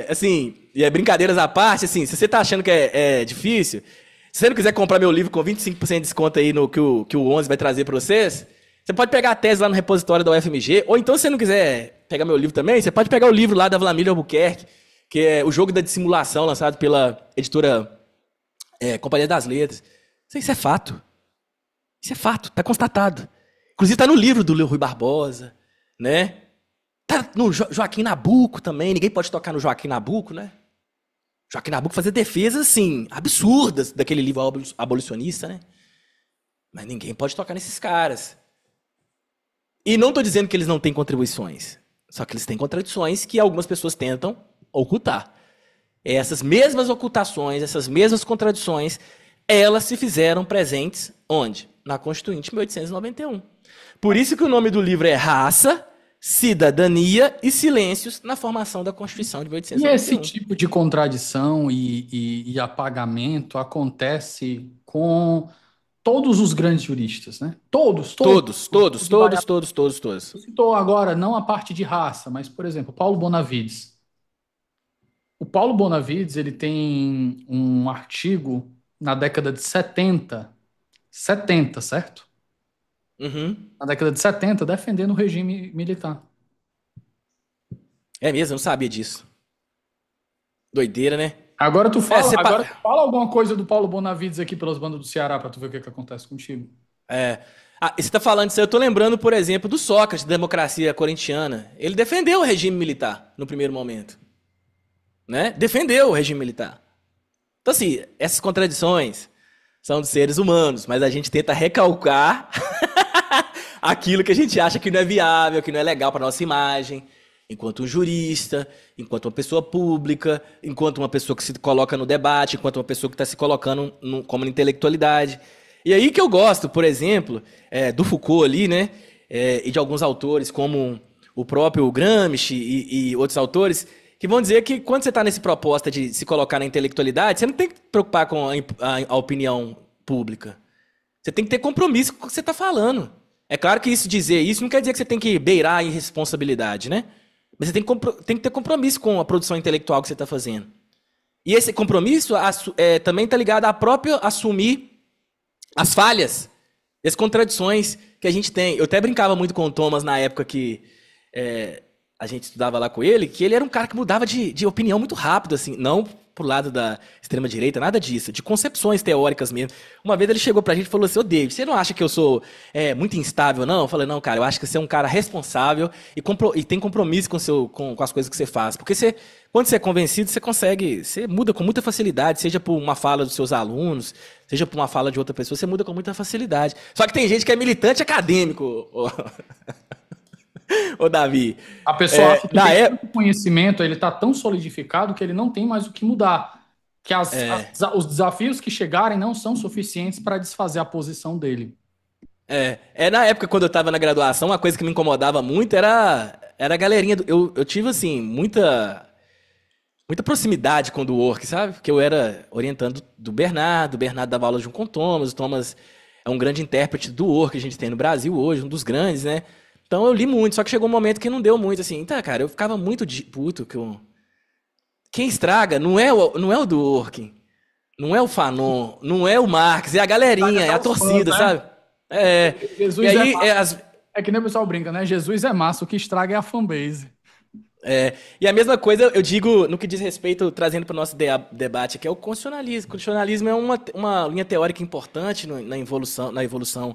Assim, e brincadeiras à parte, assim, se você tá achando que é difícil, se você não quiser comprar meu livro com 25% de desconto aí no que o 11 vai trazer pra vocês, você pode pegar a tese lá no repositório da UFMG, ou então se você não quiser pegar meu livro também, você pode pegar o livro lá da Vlamília Albuquerque, que é O Jogo da Dissimulação, lançado pela editora Companhia das Letras. Isso é fato. Isso é fato, tá constatado. Inclusive tá no livro do Rui Barbosa, né? Tá no Joaquim Nabuco também, ninguém pode tocar no Joaquim Nabuco, né? Joaquim Nabuco fazia defesas, assim, absurdas daquele livro abolicionista, né? Mas ninguém pode tocar nesses caras. E não tô dizendo que eles não têm contribuições, só que eles têm contradições que algumas pessoas tentam ocultar. Essas mesmas ocultações, essas mesmas contradições, elas se fizeram presentes onde? Na Constituinte 1891. Por isso que o nome do livro é Raça, Cidadania e Silêncios na formação da Constituição de 1891. E esse tipo de contradição e apagamento acontece com todos os grandes juristas, né? Todos. Todos. Eu citou agora não a parte de raça, mas, por exemplo, Paulo Bonavides. O Paulo Bonavides, ele tem um artigo na década de 70, certo? Uhum. Na década de 70, defendendo o regime militar. É mesmo, eu não sabia disso. Doideira, né? Agora tu fala alguma coisa do Paulo Bonavides aqui pelas bandas do Ceará pra tu ver o que acontece contigo. E você tá falando disso, eu tô lembrando, por exemplo, do Sócrates, da democracia corintiana. Ele defendeu o regime militar no primeiro momento. Né? Defendeu o regime militar. Então, assim, essas contradições são dos seres humanos, mas a gente tenta recalcar aquilo que a gente acha que não é viável, que não é legal para nossa imagem, enquanto um jurista, enquanto uma pessoa pública, enquanto uma pessoa que se coloca no debate, enquanto uma pessoa que está se colocando como intelectualidade. E aí que eu gosto, por exemplo, do Foucault ali, né? E de alguns autores, como o próprio Gramsci e outros autores, que vão dizer que quando você está nessa proposta de se colocar na intelectualidade, você não tem que se preocupar com a opinião pública. Você tem que ter compromisso com o que você está falando. É claro que dizer isso não quer dizer que você tem que beirar a irresponsabilidade, né? Mas você tem que ter compromisso com a produção intelectual que você está fazendo. E esse compromisso também está ligado a próprio assumir as falhas, as contradições que a gente tem. Eu até brincava muito com o Thomas na época que a gente estudava lá com ele, que ele era um cara que mudava de opinião muito rápido, assim, não pro lado da extrema-direita, nada disso, de concepções teóricas mesmo. Uma vez ele chegou pra gente e falou assim: ô David, você não acha que eu sou muito instável, não? Eu falei: não, cara, eu acho que você é um cara responsável e tem compromisso com as coisas que você faz. Porque quando você é convencido, você muda com muita facilidade, seja por uma fala dos seus alunos, seja por uma fala de outra pessoa, você muda com muita facilidade. Só que tem gente que é militante acadêmico. Ô, Davi. A pessoa acha que o conhecimento ele está tão solidificado que ele não tem mais o que mudar. Que os desafios que chegarem não são suficientes para desfazer a posição dele. Na época, quando eu estava na graduação, uma coisa que me incomodava muito era a galerinha. Eu tive, assim, muita proximidade com o do Work, sabe? Porque eu era orientando do Bernardo. O Bernardo dava aula junto com o Thomas. O Thomas é um grande intérprete do Work que a gente tem no Brasil hoje, um dos grandes, né? Então eu li muito, só que chegou um momento que não deu muito, assim. Então, cara, eu ficava muito puto que quem estraga não é o do Working, não é o Fanon, não é o Marx, é a galerinha, é a torcida, fãs, né? Sabe? Jesus e aí, é que nem o pessoal brinca, né? Jesus é massa, o que estraga é a fanbase. E a mesma coisa eu digo no que diz respeito, trazendo para o nosso debate, que é o constitucionalismo. O constitucionalismo é uma linha teórica importante na evolução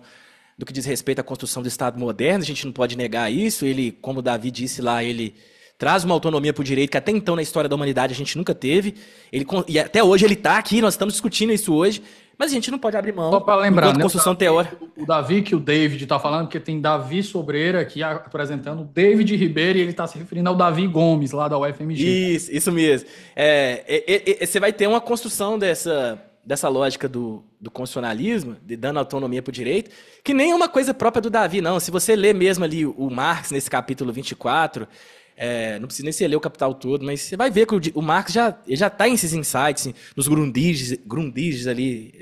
do que diz respeito à construção do Estado moderno. A gente não pode negar isso. Ele, como o Davi disse lá, ele traz uma autonomia para o direito que até então na história da humanidade a gente nunca teve. E até hoje ele está aqui, nós estamos discutindo isso hoje, mas a gente não pode abrir mão. Só para lembrar, né, construção teórica. O Davi que o David está falando, porque tem Davi Sobreira aqui apresentando o David Ribeiro e ele está se referindo ao Davi Gomes, lá da UFMG. Isso mesmo. Você vai ter uma construção dessa lógica do constitucionalismo, dando autonomia para o direito, que nem é uma coisa própria do Davi, não. Se você ler mesmo ali o Marx, nesse capítulo 24, não precisa nem você ler o Capital todo, mas você vai ver que o Marx já está em esses insights, nos Grundriges ali,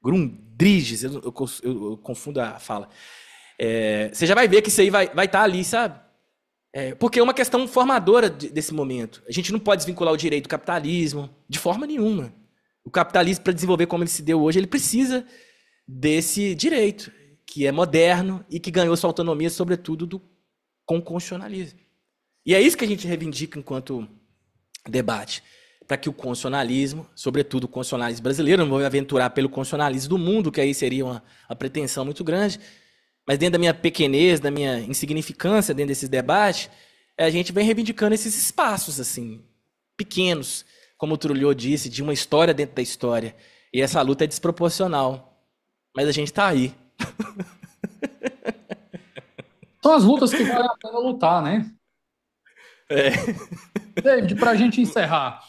Grundriges, eu confundo a fala. Você já vai ver que isso aí vai estar ali, sabe? Porque é uma questão formadora desse momento. A gente não pode desvincular o direito do capitalismo, de forma nenhuma. O capitalismo, para desenvolver como ele se deu hoje, ele precisa desse direito, que é moderno e que ganhou sua autonomia, sobretudo, com o constitucionalismo. E é isso que a gente reivindica enquanto debate, para que o constitucionalismo, sobretudo o constitucionalismo brasileiro, não vou me aventurar pelo constitucionalismo do mundo, que aí seria uma pretensão muito grande, mas dentro da minha pequenez, da minha insignificância dentro desses debates, a gente vem reivindicando esses espaços assim, pequenos, como o Trulliot disse, de uma história dentro da história. E essa luta é desproporcional. Mas a gente está aí. São as lutas que vale a pena lutar, né? David, para a gente encerrar,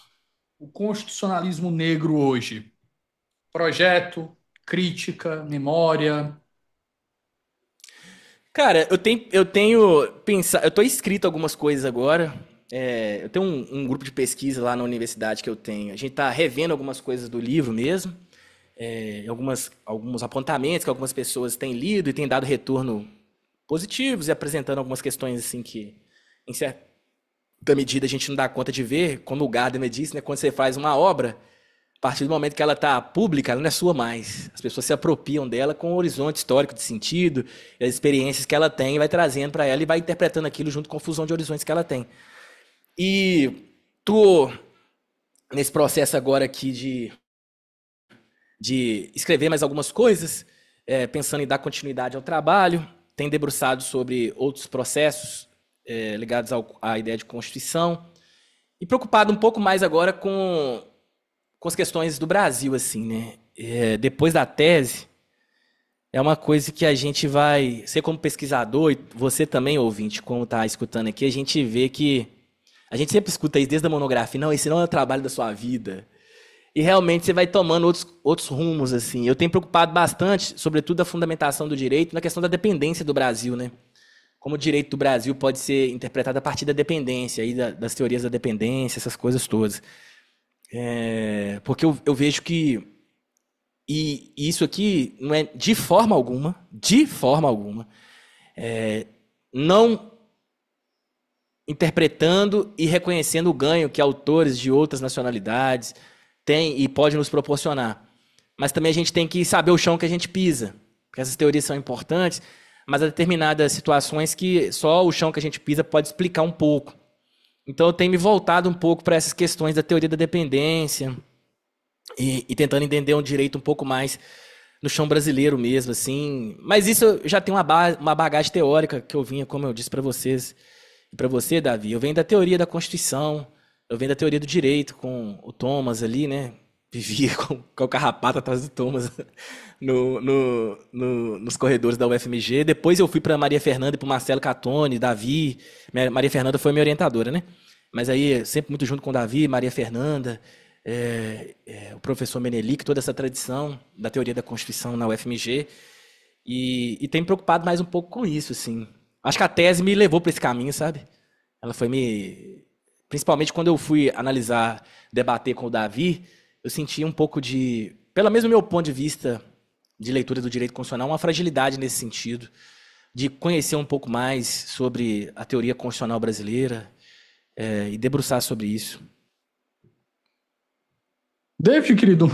o constitucionalismo negro hoje. Projeto, crítica, memória. Cara, eu tenho pensado, eu estou inscrito em algumas coisas agora. Eu tenho um grupo de pesquisa lá na universidade que eu tenho. A gente está revendo algumas coisas do livro mesmo, alguns apontamentos que algumas pessoas têm lido e têm dado retorno positivos e apresentando algumas questões assim que, em certa medida, a gente não dá conta de ver. Como o Gadamer disse, né, quando você faz uma obra, a partir do momento que ela está pública, ela não é sua mais. As pessoas se apropriam dela com o horizonte histórico de sentido, as experiências que ela tem, e vai trazendo para ela e vai interpretando aquilo junto com a fusão de horizontes que ela tem. E tô nesse processo agora aqui de escrever mais algumas coisas, pensando em dar continuidade ao trabalho. Tenho debruçado sobre outros processos ligados à ideia de Constituição e preocupado um pouco mais agora com as questões do Brasil, assim, né? Depois da tese, é uma coisa que a gente vai, você como pesquisador, e você também, ouvinte, como está escutando aqui, a gente vê que, a gente sempre escuta isso desde a monografia, não, esse não é o trabalho da sua vida. E realmente você vai tomando outros rumos, assim. Eu tenho preocupado bastante, sobretudo, da fundamentação do direito, na questão da dependência do Brasil, né? Como o direito do Brasil pode ser interpretado a partir da dependência, aí das teorias da dependência, essas coisas todas. Porque eu vejo que e isso aqui não é de forma alguma, não interpretando e reconhecendo o ganho que autores de outras nacionalidades têm e podem nos proporcionar. Mas também a gente tem que saber o chão que a gente pisa, porque essas teorias são importantes, mas há determinadas situações que só o chão que a gente pisa pode explicar um pouco. Então eu tenho me voltado um pouco para essas questões da teoria da dependência e tentando entender um direito um pouco mais no chão brasileiro mesmo, assim. Mas isso eu já tem uma bagagem teórica que eu vinha, como eu disse para vocês e para você, Davi. Eu venho da teoria da Constituição, eu venho da teoria do direito com o Thomas ali, né? Vivia com o carrapato atrás do Thomas nos corredores da UFMG. Depois eu fui para Maria Fernanda e para Marcelo Catone, Davi. Maria Fernanda foi minha orientadora, né? Mas aí sempre muito junto com o Davi, Maria Fernanda, o professor Menelik, toda essa tradição da teoria da Constituição na UFMG. E tem me preocupado mais um pouco com isso, assim. Acho que a tese me levou para esse caminho, sabe? Ela foi principalmente quando eu fui analisar, debater com o Davi, eu senti um pouco de, pelo menos do meu ponto de vista de leitura do direito constitucional, uma fragilidade nesse sentido, de conhecer um pouco mais sobre a teoria constitucional brasileira e debruçar sobre isso. David, querido,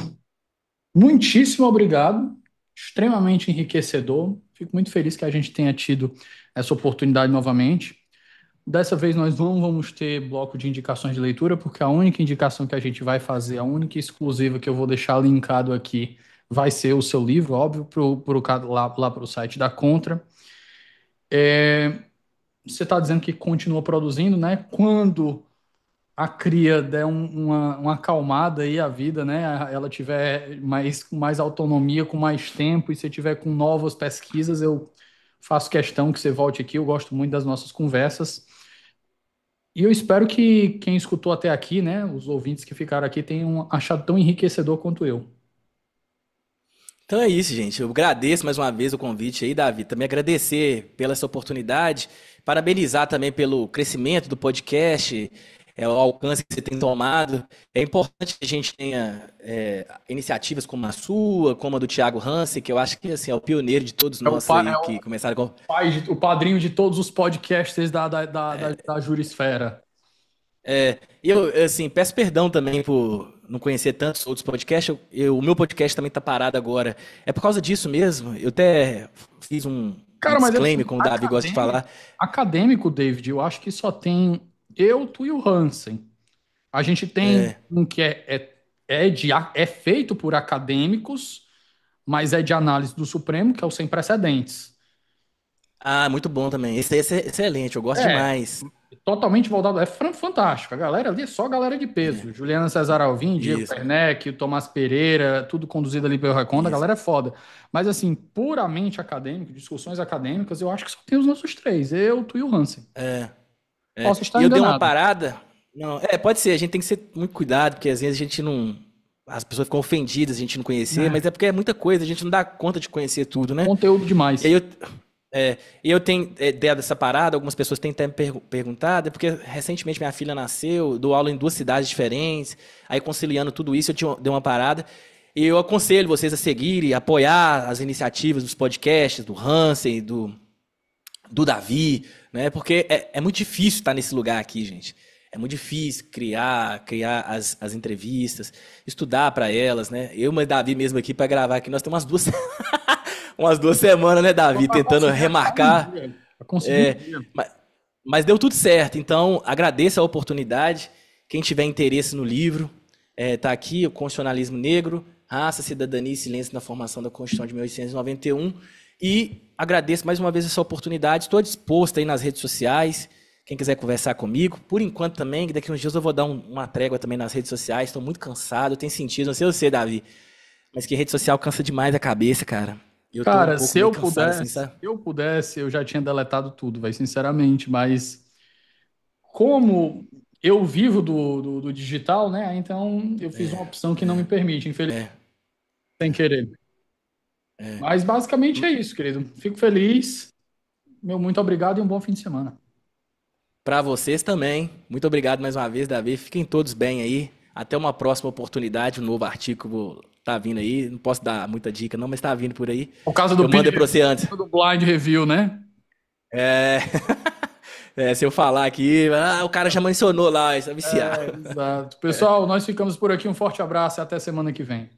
muitíssimo obrigado, extremamente enriquecedor. Fico muito feliz que a gente tenha tido essa oportunidade novamente. Dessa vez nós não vamos ter bloco de indicações de leitura, porque a única indicação que a gente vai fazer, a única exclusiva que eu vou deixar linkado aqui, vai ser o seu livro, óbvio, lá para o site da Contra. Você está dizendo que continua produzindo, né? Quando a cria der uma acalmada aí a vida, né? Ela tiver com mais autonomia, com mais tempo, e você tiver com novas pesquisas, eu faço questão que você volte aqui. Eu gosto muito das nossas conversas. E eu espero que quem escutou até aqui, né, os ouvintes que ficaram aqui, tenham achado tão enriquecedor quanto eu. Então é isso, gente. Eu agradeço mais uma vez o convite aí, Davi. Também agradecer pela essa oportunidade, parabenizar também pelo crescimento do podcast, o alcance que você tem tomado. É importante que a gente tenha iniciativas como a sua, como a do Thiago Hansen, que eu acho que assim, é o pioneiro de todos nós aí que começaram com... O padrinho de todos os podcasters da Jurisfera. E eu, assim, peço perdão também por não conhecer tantos outros podcasts. O meu podcast também tá parado agora. É por causa disso mesmo. Eu até fiz um disclaimer, como o Davi gosta de falar. Acadêmico, David, eu acho que só tem eu, tu e o Hansen. A gente tem um que é feito por acadêmicos, mas é de análise do Supremo, que é o Sem Precedentes. Ah, muito bom também. Esse é excelente, eu gosto demais. Totalmente voltado. É fantástico. A galera ali é só galera de peso. Juliana Cesar Alvim, Diego Werneck, Tomás Pereira, tudo conduzido ali pelo Reconda. A galera é foda. Mas, assim, puramente acadêmico, discussões acadêmicas, eu acho que só tem os nossos três. Eu, tu e o Hansen. Posso estar enganado. Eu dei uma parada. Não, pode ser. A gente tem que ser muito cuidado, porque às vezes a gente não... As pessoas ficam ofendidas, a gente não conhecer, mas é porque é muita coisa, a gente não dá conta de conhecer tudo, né? Conteúdo demais. E aí eu tenho ideia dessa parada, algumas pessoas têm até me perguntado, porque recentemente minha filha nasceu, dou aula em 2 cidades diferentes, aí conciliando tudo isso, eu dei uma parada, e eu aconselho vocês a seguirem, apoiar as iniciativas dos podcasts, do Hansen, do Davi, né? Porque é muito difícil estar nesse lugar aqui, gente. É muito difícil criar as entrevistas, estudar para elas, né? Eu e o Davi mesmo aqui para gravar aqui, nós temos umas 2 semanas, né, Davi? Tentando remarcar. Mas deu tudo certo. Então, agradeço a oportunidade. Quem tiver interesse no livro, tá aqui, o Constitucionalismo Negro, Raça, Cidadania e Silêncio na Formação da Constituição de 1891. E agradeço mais uma vez essa oportunidade. Estou disposto aí nas redes sociais. Quem quiser conversar comigo, por enquanto também, que daqui uns dias eu vou dar uma trégua também nas redes sociais. Estou muito cansado, tem sentido. Não sei você, Davi, mas que rede social cansa demais a cabeça, cara. Eu tô um Cara, pouco meio cansado assim, sabe? se eu pudesse, eu já tinha deletado tudo, vai, sinceramente, mas como eu vivo do digital, né? Então eu fiz uma opção que não me permite, infelizmente, É, sem querer. é. Mas basicamente é isso, querido. Fico feliz. Meu muito obrigado e um bom fim de semana. Para vocês também. Muito obrigado mais uma vez, Davi. Fiquem todos bem aí. Até uma próxima oportunidade. Um novo artigo tá vindo aí. Não posso dar muita dica, não, mas tá vindo por aí. Por causa do Eu peer mando aí pra review, você antes. do blind review, né? É, se eu falar aqui, o cara já mencionou lá, isso é viciar. É, exato. Pessoal, nós ficamos por aqui. Um forte abraço e até semana que vem.